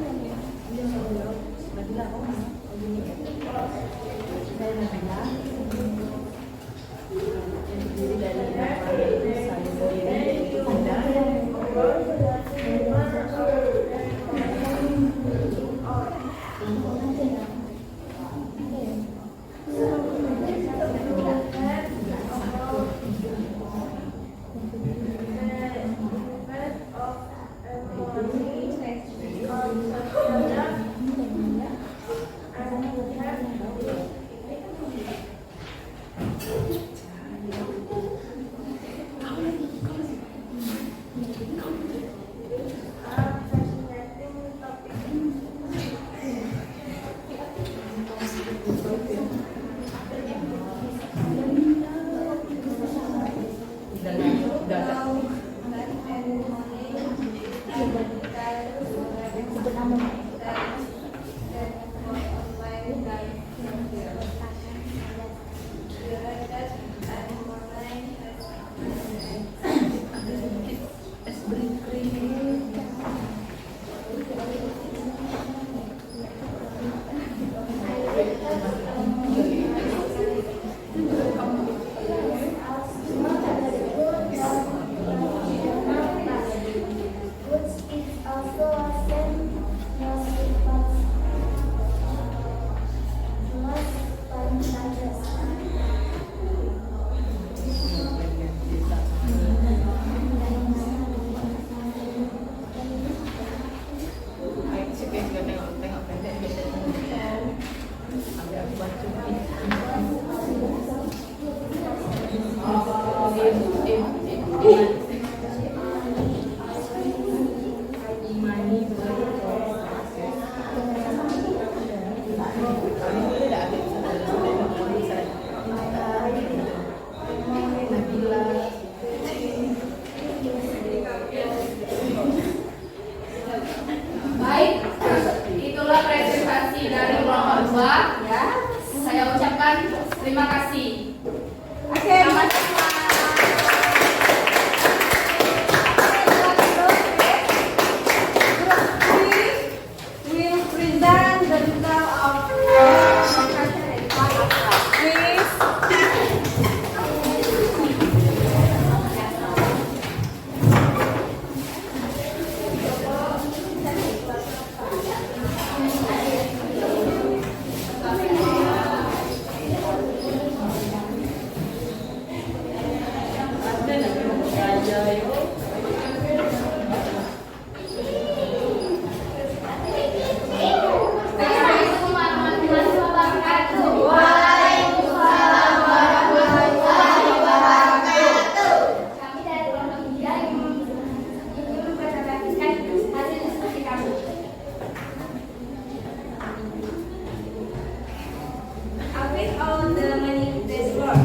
Baik, itulah presentasi dari kelompok 2 ya. Saya ucapkan terima kasih. Oke. Sama-sama. We will present the result of please. Assalamualaikum warahmatullahi wabarakatuh. Kami dari kelompok 3 ingin mempresentasikan hasil diskusi kami. With all the manifest work,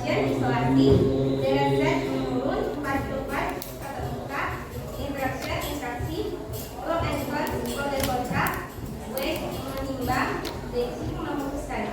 isolation, isolasi. Derajat menurun, 4 kata buka. Interaction, interaksi. Pro and cons, pro dan kontra. Weight, menimbang. Diksi, memutuskan.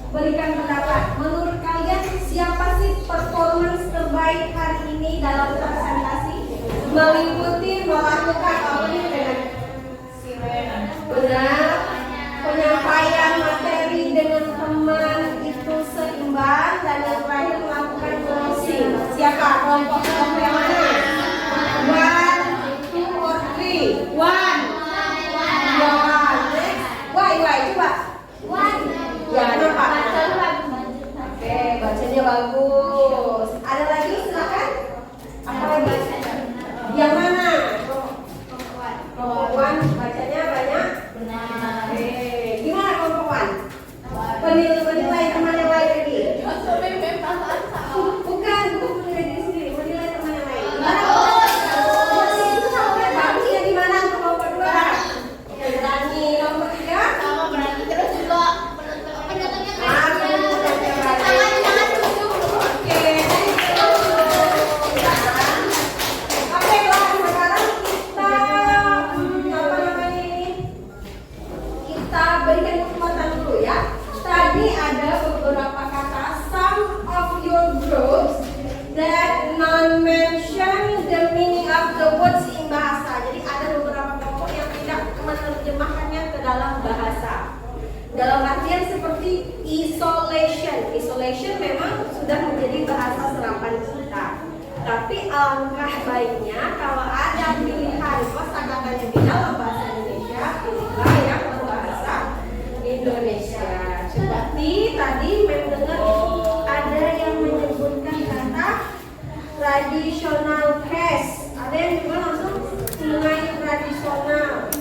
Berikan pendapat. Menurut kalian siapa sih performance terbaik hari ini dalam presentasi? Meliputi melakukan apa nih dengan benar, penyampaian materi dengan teman itu seimbang, dan yang terakhir melakukan closing. Siapa kelompok yang mana? 1, 2, or 3. 1. Why coba. Ya, kenapa? Oke, bacanya bagus. Ada lagi? Silakan. Apa lagi? Yang mana? Kelompok 1 bacanya banyak? Benar. Oke, gimana kelompok 1? Penilai teman yang lain lagi? Bukan menilai diri sendiri, menilai teman yang lain. Bagusnya di mana kelompok 2? Berani. Kelompok 3? That non-mention the meaning of the words in bahasa. Jadi ada beberapa kelompok yang tidak menerjemahkannya ke dalam bahasa. Dalam artian seperti isolation. Isolation memang sudah menjadi bahasa serapan kita. Tapi alangkah baiknya kalau ada pilihan kosakatanya di dalam bahasa Indonesia, pilihlah yang berbahasa Indonesia. Seperti tadi mendengar ada yang menyebutkan kata tradisional cash. Ada yang juga langsung tunai tradisional.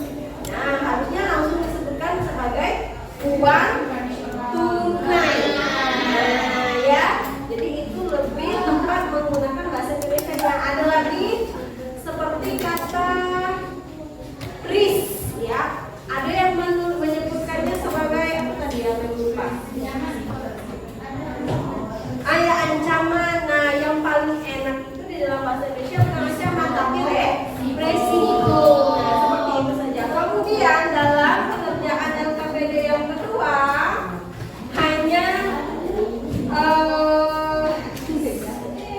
Nah, harusnya langsung disebutkan sebagai uang tunai. Nah, ya. Jadi itu lebih tepat menggunakan bahasa Indonesia. Yang ada lagi seperti kata risk, ya. Ada yang menyebutkannya sebagai apa tadi ya, saya lupa. Ada ancaman. Nah, yang paling enak itu di dalam bahasa Indonesia bukan ancaman tapi resiko. Nah, seperti itu saja. Kemudian dalam pengerjaan LKPD yang kedua hanya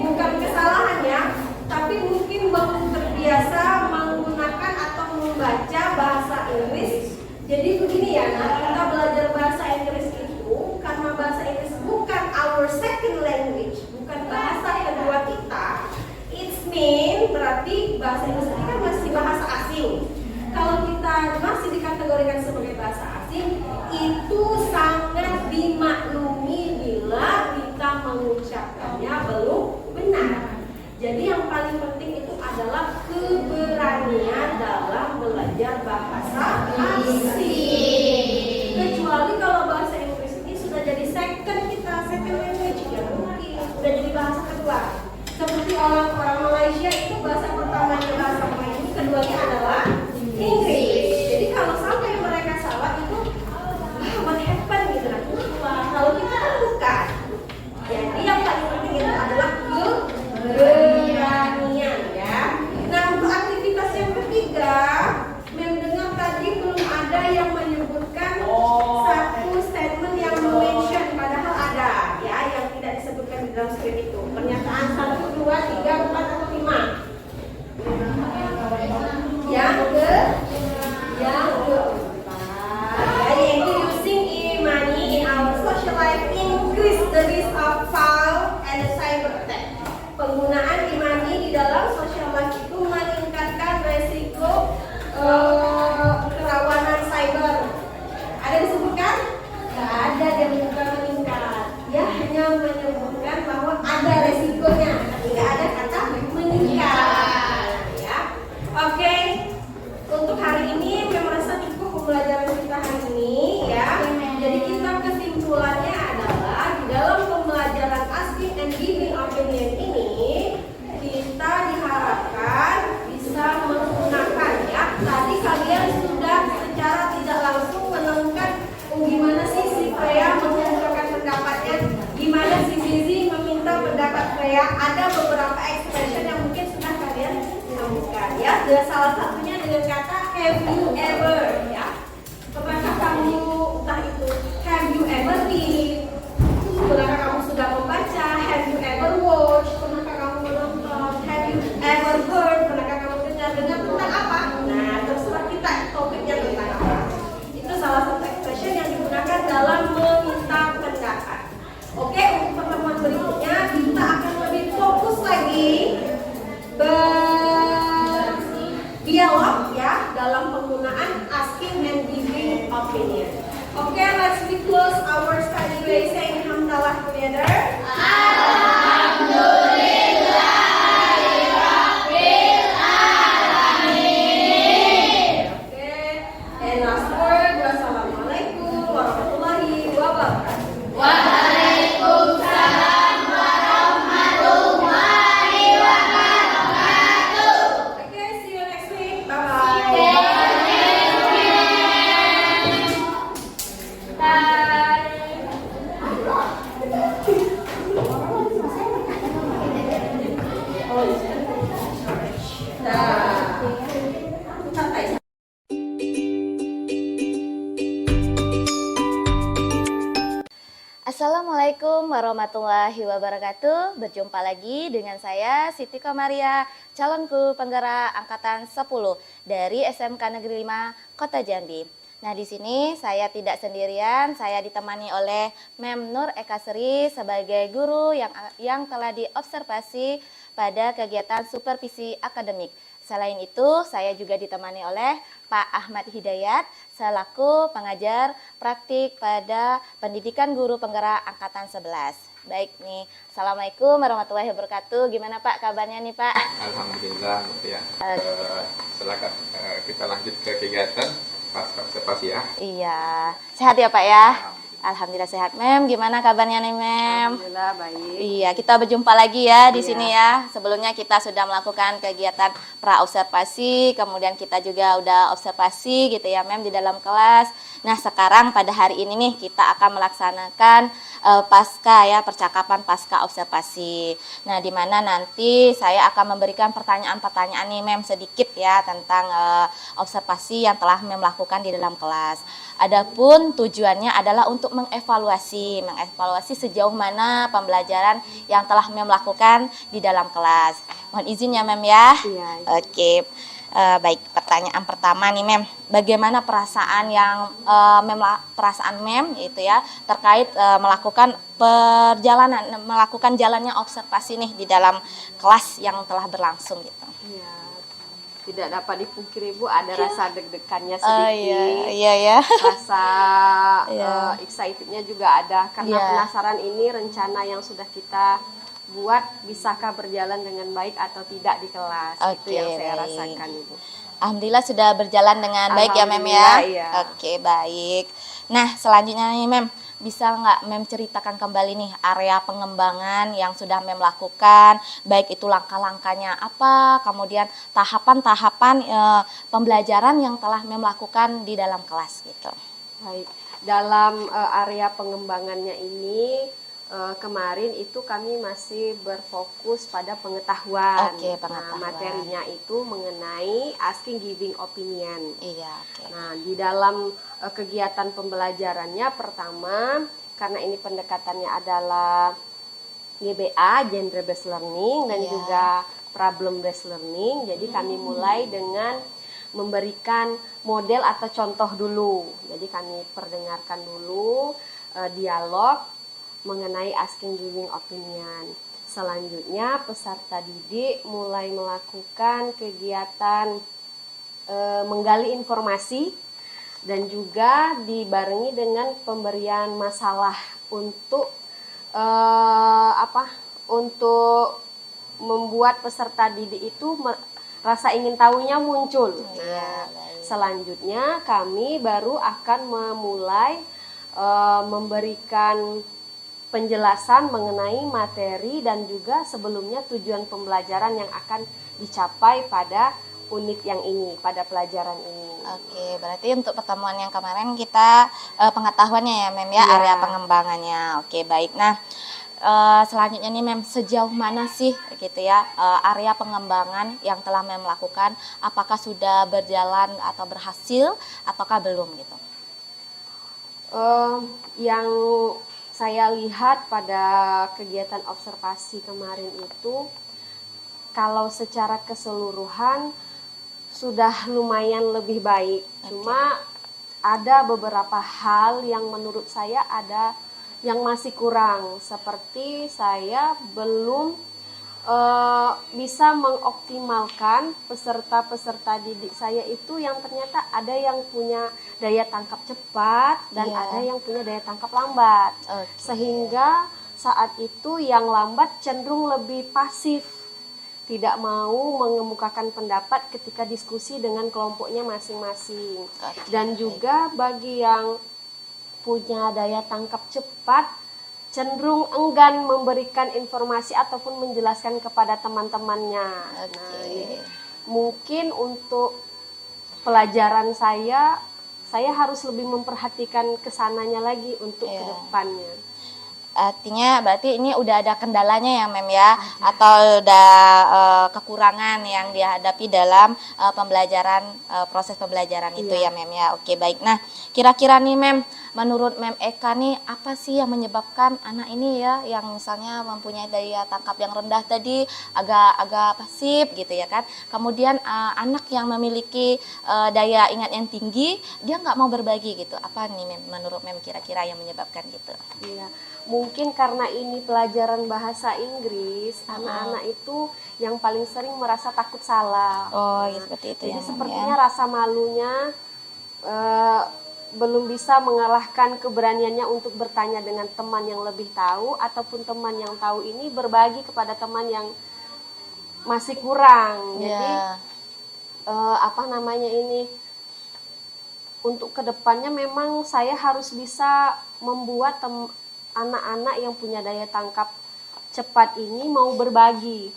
bukan kesalahan ya, tapi mungkin belum terbiasa menggunakan atau membaca bahasa Inggris. Jadi begini ya, nah, kita belajar bahasa Inggris itu karena bahasa Inggris bukan our second language, bukan bahasa kedua kita. It's mean berarti bahasa Inggris ini kan masih bahasa asing. Kalau kita masih dikategorikan sebagai bahasa asing, itu sangat dimaklumi bila kita mengucapkannya belum benar. Jadi yang paling penting itu adalah keberanian dalam belajar bahasa asing. Kecuali kalau bahasa Inggris ini sudah jadi second language, ya mungkin sudah jadi bahasa kedua. Seperti orang Malaysia itu bahasa pertamanya bahasa Melayu, keduanya adalah Inggris. Jadi kalau sampai mereka salah itu what happened gitu nanti. Kalau kita kan bukan. Jadi yang paling penting itu adalah keberanian ya. Nah, untuk aktivitas yang ketiga, mendengar tadi belum ada yang menyebutkan satu statement yang mention, padahal ada ya yang tidak disebutkan di dalam skrip itu. Pernyataan 1, 2, 3, 4 atau 5. Yang keempat, yaitu using e-money in our social life increase the risk of fraud and cyber attack. Penggunaan e-money di dalam social life itu meningkatkan resiko kerawanan cyber. Ada disebutkan? Tidak ada yang menyebutkan meningkat. Dia hanya menyebutkan bahwa ada resikonya. Tidak ada kata meningkat. Ya, oke. Untuk hari ini memang rasa cukup pembelajaran kita hari ini ya. Jadi kita kesimpulannya adalah di dalam pembelajaran asking and giving opinion ini kita diharapkan bisa menggunakan ya. Tadi kalian sudah secara tidak langsung menemukan gimana sih si Freya mengungkapkan pendapatnya, gimana si Zizi meminta pendapat Freya. Ada beberapa expression yang mungkin sudah kalian temukan ya. Dan salah satunya dengan kata have you ever ya. Pernahkah kamu entah itu have you ever read? Pernahkah kamu sudah membaca? Have you ever watched? Pernahkah kamu menonton? Have you ever heard? Pernahkah kamu dengar tentang apa? Nah, terserah kita topiknya tentang apa. Itu salah satu expression yang digunakan dalam meminta pendapat. Oke, untuk pertemuan berikutnya kita akan lebih fokus lagi berdialog ya dalam penggunaan asking and giving opinion. Oke, let's we close our study by saying hamdalah together. And last word, wassalamualaikum warahmatullahi wabarakatuh. Okay, see you next week. Bye-bye. Assalamualaikum warahmatullahi wabarakatuh. Berjumpa lagi dengan saya Siti Komaria, calon guru penggerak angkatan 10 dari SMK Negeri 5 Kota Jambi. Nah, di sini saya tidak sendirian, saya ditemani oleh Mem Nur Eka Sri sebagai guru yang telah diobservasi pada kegiatan supervisi akademik. Selain itu, saya juga ditemani oleh Pak Ahmad Hidayat selaku pengajar praktik pada Pendidikan Guru Penggerak Angkatan 11. Baik nih. Assalamualaikum warahmatullahi wabarakatuh. Gimana Pak kabarnya nih Pak? Alhamdulillah ya. Setelah kita lanjut ke kegiatan pasca observasi ya. Iya. Sehat ya Pak ya? Alhamdulillah sehat. Mem, gimana kabarnya nih Mem? Alhamdulillah baik. Iya, kita berjumpa lagi ya di Iya. sini ya. Sebelumnya kita sudah melakukan kegiatan pra-observasi, kemudian kita juga udah observasi gitu ya Mem di dalam kelas. Nah, sekarang pada hari ini nih kita akan melaksanakan pasca ya, percakapan pasca observasi. Nah, di mana nanti saya akan memberikan pertanyaan-pertanyaan nih Mem sedikit ya tentang observasi yang telah Mem lakukan di dalam kelas. Adapun tujuannya adalah untuk mengevaluasi sejauh mana pembelajaran yang telah Mem lakukan di dalam kelas. Mohon izin ya Mem ya. Iya. Oke. Baik, pertanyaan pertama nih Mem. Bagaimana perasaan yang perasaan Mem itu ya terkait melakukan jalannya observasi nih di dalam kelas yang telah berlangsung gitu. Iya. Tidak dapat dipungkiri Bu, ada rasa deg-degannya Oh sedikit. iya ya. Rasa Iya. excitednya juga ada karena Iya. penasaran ini rencana yang sudah kita buat bisakah berjalan dengan baik atau tidak di kelas. Itu Oke, yang saya baik. rasakan Ibu. Alhamdulillah sudah berjalan dengan baik ya Mem ya. Alhamdulillah, iya. Oke, baik. Nah, selanjutnya nih Mem, bisa nggak Mem ceritakan kembali nih area pengembangan yang sudah Mem lakukan, baik itu langkah-langkahnya apa, kemudian tahapan-tahapan pembelajaran yang telah Mem lakukan di dalam kelas gitu. Baik, dalam area pengembangannya ini kemarin itu kami masih berfokus pada pengetahuan. Oke, pengetahuan. Nah, materinya itu mengenai asking giving opinion. Iya, oke. Nah, di dalam kegiatan pembelajarannya pertama, karena ini pendekatannya adalah GBA, Genre Based Learning, dan Iya. juga Problem Based Learning. Jadi kami mulai dengan memberikan model atau contoh dulu. Jadi kami perdengarkan dulu dialog mengenai asking giving opinion. Selanjutnya peserta didik mulai melakukan kegiatan menggali informasi dan juga dibarengi dengan pemberian masalah untuk untuk membuat peserta didik itu rasa ingin tahunya muncul. Iya, baik. Selanjutnya kami baru akan memulai memberikan penjelasan mengenai materi dan juga sebelumnya tujuan pembelajaran yang akan dicapai pada unit yang ini, pada pelajaran ini. Oke, berarti untuk pertemuan yang kemarin kita pengetahuannya ya Mem ya, Iya. area pengembangannya. Oke, baik. Nah, selanjutnya nih Mem, sejauh mana sih gitu ya area pengembangan yang telah Mem lakukan? Apakah sudah berjalan atau berhasil ataukah belum gitu? Yang saya lihat pada kegiatan observasi kemarin itu, kalau secara keseluruhan sudah lumayan lebih baik. Cuma ada beberapa hal yang menurut saya ada yang masih kurang. Seperti saya belum bisa mengoptimalkan peserta-peserta didik saya itu yang ternyata ada yang punya daya tangkap cepat dan Iya. ada yang punya daya tangkap lambat. Oke. Sehingga saat itu yang lambat cenderung lebih pasif, tidak mau mengemukakan pendapat ketika diskusi dengan kelompoknya masing-masing. Oke. Dan juga bagi yang punya daya tangkap cepat cenderung enggan memberikan informasi ataupun menjelaskan kepada teman-temannya. Oke. Nah, jadi mungkin untuk pelajaran saya harus lebih memperhatikan kesananya lagi untuk Iya. kedepannya. Artinya berarti ini udah ada kendalanya ya Mem ya, atau udah kekurangan yang dihadapi dalam pembelajaran proses pembelajaran itu ya Mem ya. Oke, baik. Nah, kira-kira nih Mem, menurut Mem Eka nih apa sih yang menyebabkan anak ini ya yang misalnya mempunyai daya tangkap yang rendah tadi agak pasif gitu ya kan. Kemudian anak yang memiliki daya ingat yang tinggi dia nggak mau berbagi gitu. Apa nih Mem, menurut Mem kira-kira yang menyebabkan gitu? Iya, mungkin karena ini pelajaran bahasa Inggris, anak-anak itu yang paling sering merasa takut salah. Oh, ya seperti itu Jadi ya Mem, sepertinya ya. rasa malunya belum bisa mengalahkan keberaniannya untuk bertanya dengan teman yang lebih tahu, ataupun teman yang tahu ini berbagi kepada teman yang masih kurang. Jadi apa namanya ini, untuk kedepannya memang saya harus bisa membuat anak-anak yang punya daya tangkap cepat ini mau berbagi.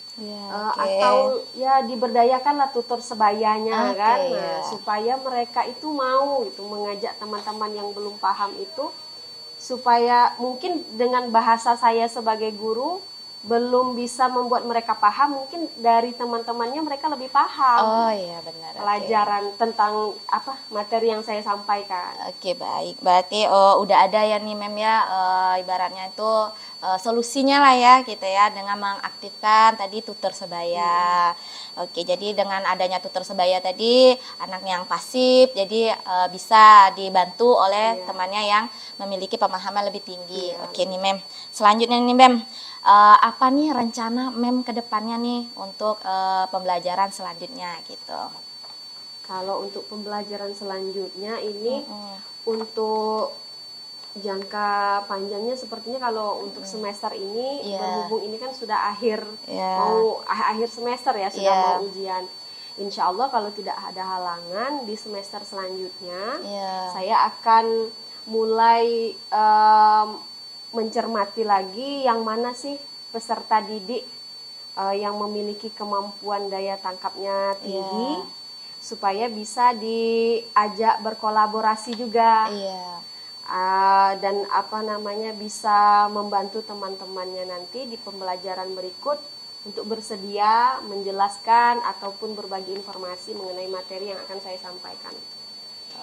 Atau ya diberdayakanlah tutor sebayanya kan. Nah, supaya mereka itu mau itu mengajak teman-teman yang belum paham itu, supaya mungkin dengan bahasa saya sebagai guru belum bisa membuat mereka paham, mungkin dari teman-temannya mereka lebih paham. Oh iya benar. Pelajaran tentang apa materi yang saya sampaikan. Oke, baik. Berarti udah ada ya nih Mem ya, ibaratnya itu solusinya lah ya gitu ya, dengan mengaktifkan tadi tutor sebaya. Oke, jadi dengan adanya tutor sebaya tadi, anak yang pasif jadi bisa dibantu oleh temannya yang memiliki pemahaman lebih tinggi. Oke nih Mem. Selanjutnya nih Mem, apa nih rencana Mem ke depannya nih untuk pembelajaran selanjutnya gitu? Kalau untuk pembelajaran selanjutnya ini untuk jangka panjangnya sepertinya kalau untuk semester ini berhubung ini kan sudah akhir mau akhir semester ya, sudah mau ujian. Insya Allah kalau tidak ada halangan di semester selanjutnya saya akan mulai mencermati lagi yang mana sih peserta didik yang memiliki kemampuan daya tangkapnya tinggi, supaya bisa diajak berkolaborasi juga. Dan apa namanya bisa membantu teman-temannya nanti di pembelajaran berikut untuk bersedia menjelaskan ataupun berbagi informasi mengenai materi yang akan saya sampaikan.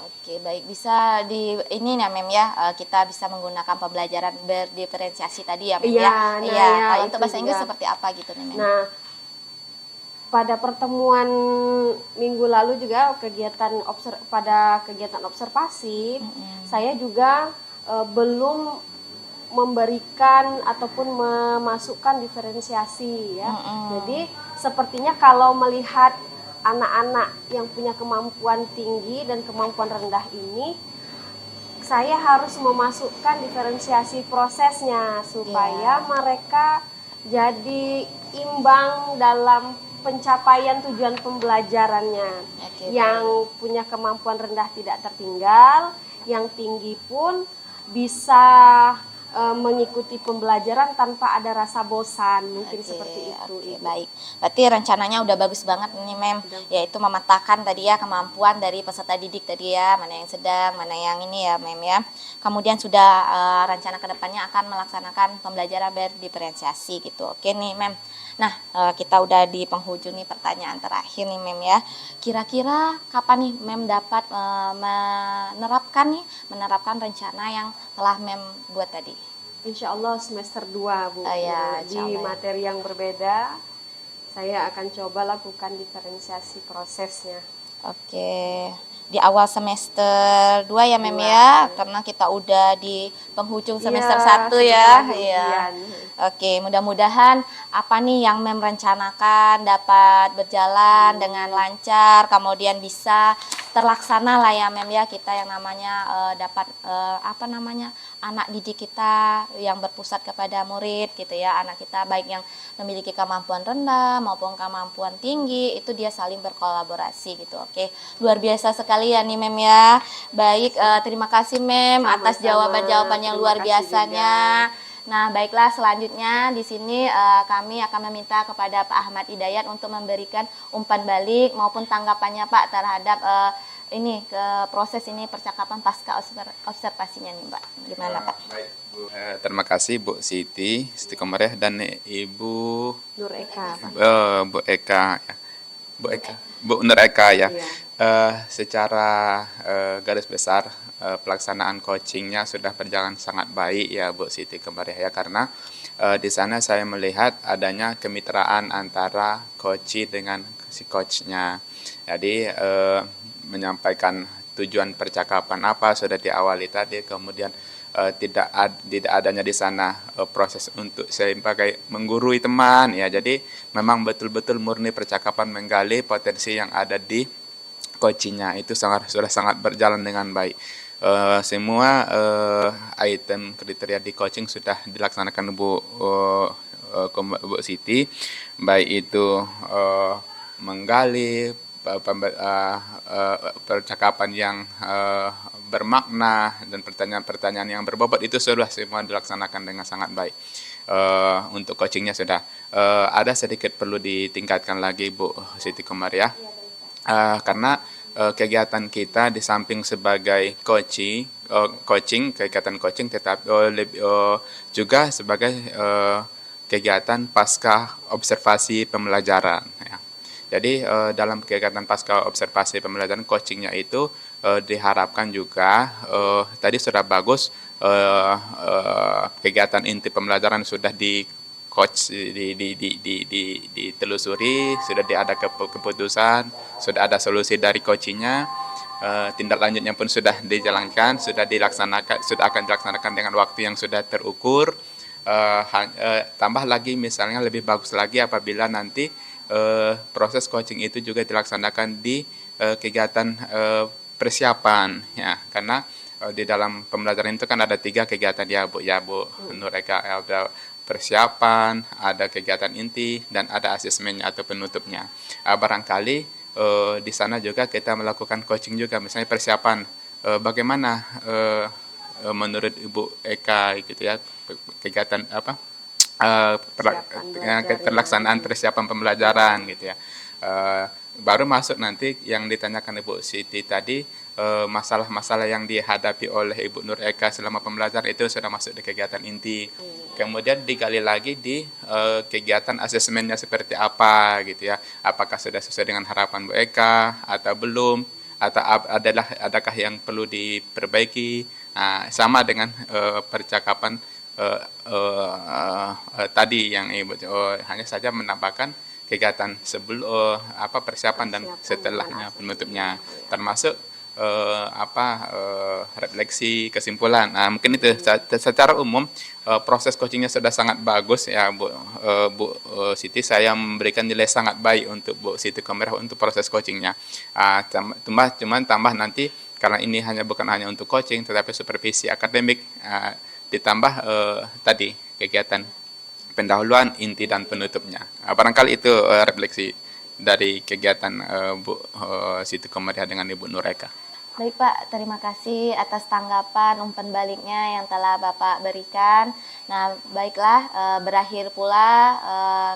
Oke, baik, bisa di ini ya Mem ya, kita bisa menggunakan pembelajaran berdiferensiasi tadi ya Mem ya. Kalau untuk bahasa Inggris seperti apa gitu nih Mem? Nah, pada pertemuan minggu lalu juga pada kegiatan observasi, saya juga belum memberikan ataupun memasukkan diferensiasi ya. Jadi sepertinya kalau melihat anak-anak yang punya kemampuan tinggi dan kemampuan rendah ini, saya harus memasukkan diferensiasi prosesnya supaya mereka jadi imbang dalam pencapaian tujuan pembelajarannya. Yang punya kemampuan rendah tidak tertinggal, yang tinggi pun bisa mengikuti pembelajaran tanpa ada rasa bosan, mungkin seperti itu. Baik, berarti rencananya udah bagus banget nih Mem, yaitu memetakan tadi ya kemampuan dari peserta didik tadi ya, mana yang sedang, mana yang ini ya Mem ya. Kemudian sudah rencana kedepannya akan melaksanakan pembelajaran berdiferensiasi gitu. Oke nih Mem. Nah, kita udah di penghujung nih, pertanyaan terakhir nih Mem ya. Kira-kira kapan nih Mem dapat menerapkan rencana yang telah Mem buat tadi? Insya Allah semester 2 Bu. Di materi yang berbeda, saya akan coba lakukan diferensiasi prosesnya. Oke, di awal semester 2 ya Mem ya, karena kita udah di penghujung semester 1 ya. Oke, mudah-mudahan apa nih yang Mem rencanakan dapat berjalan dengan lancar, kemudian bisa terlaksana lah ya Mem ya, kita yang namanya dapat anak didik kita yang berpusat kepada murid gitu ya, anak kita baik yang memiliki kemampuan rendah maupun kemampuan tinggi itu dia saling berkolaborasi gitu. Oke, luar biasa sekali ya nih Mem ya. Baik, terima kasih Mem atas jawaban-jawaban yang luar biasanya. Nah, baiklah, selanjutnya di sini kami akan meminta kepada Pak Ahmad Hidayat untuk memberikan umpan balik maupun tanggapannya Pak terhadap proses ini percakapan pasca observasinya nih Pak. Gimana Pak? Baik Bu, terima kasih Bu Siti Komareh dan Ibu Nur Eka. Bu Nur Eka ya. Secara garis besar pelaksanaan coachingnya sudah berjalan sangat baik ya Bu Siti Komareh ya, karena di sana saya melihat adanya kemitraan antara coach dengan si coachnya. Jadi menyampaikan tujuan percakapan apa sudah diawali tadi, kemudian tidak adanya di sana proses untuk saya sebagai menggurui teman ya. Jadi memang betul-betul murni percakapan menggali potensi yang ada di coachingnya, itu sudah sangat berjalan dengan baik. semua item kriteria di coaching sudah dilaksanakan Bu Siti, baik itu menggali percakapan yang bermakna dan pertanyaan-pertanyaan yang berbobot itu sudah semua dilaksanakan dengan sangat baik. Untuk coachingnya sudah ada sedikit perlu ditingkatkan lagi Bu Siti Komariah, karena kegiatan kita di samping sebagai kegiatan coaching tetapi juga sebagai kegiatan pasca observasi pembelajaran ya. Jadi dalam kegiatan pasca observasi pembelajaran coachingnya itu diharapkan juga tadi sudah bagus kegiatan inti pembelajaran sudah di coach ditelusuri, sudah ada keputusan, sudah ada solusi dari coachingnya, tindak lanjutnya pun sudah dijalankan, sudah akan dilaksanakan dengan waktu yang sudah terukur. Tambah lagi misalnya lebih bagus lagi apabila nanti proses coaching itu juga dilaksanakan di kegiatan persiapan ya, karena di dalam pembelajaran itu kan ada 3 kegiatan ya Bu Nur Eka, ada persiapan, ada kegiatan inti, dan ada asesmennya atau penutupnya. Barangkali di sana juga kita melakukan coaching juga, misalnya persiapan bagaimana menurut Ibu Eka gitu ya, kegiatan apa pelaksanaan persiapan pembelajaran gitu ya. Baru masuk nanti yang ditanyakan Ibu Siti tadi, masalah-masalah yang dihadapi oleh Ibu Nur Eka selama pembelajaran itu sudah masuk di kegiatan inti. Kemudian digali lagi di kegiatan asesmennya seperti apa gitu ya. Apakah sudah sesuai dengan harapan Bu Eka atau belum, atau adakah yang perlu diperbaiki. Nah, sama dengan percakapan tadi yang Ibu hanya saja menambahkan kegiatan sebelum persiapan dan setelahnya penutupnya, termasuk refleksi kesimpulan. Nah, mungkin itu secara umum proses coachingnya sudah sangat bagus ya Bu Siti. Saya memberikan nilai sangat baik untuk Bu Siti Komariah untuk proses coachingnya. Cuman tambah nanti karena ini bukan hanya untuk coaching tetapi supervisi akademik, ditambah tadi kegiatan pendahuluan, inti, dan penutupnya. Barangkali itu refleksi dari kegiatan Bu Siti Komariah dengan Ibu Nur Eka. Baik Pak, terima kasih atas tanggapan umpan baliknya yang telah Bapak berikan. Nah, baiklah, berakhir pula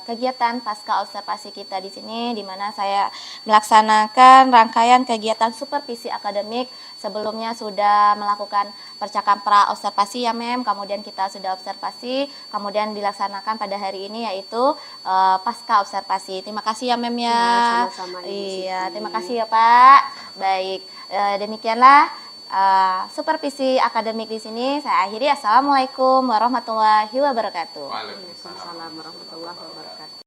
kegiatan pasca observasi kita di sini, di mana saya melaksanakan rangkaian kegiatan supervisi akademik. Sebelumnya sudah melakukan percakapan pra-observasi ya Mem, kemudian kita sudah observasi, kemudian dilaksanakan pada hari ini yaitu pasca observasi. Terima kasih ya Mem ya. Sama-sama, Ibu Iya, Siti. terima kasih ya Pak. Baik, demikianlah supervisi akademik di sini. Saya akhiri. Assalamualaikum warahmatullahi wabarakatuh. Waalaikumsalam warahmatullahi wabarakatuh.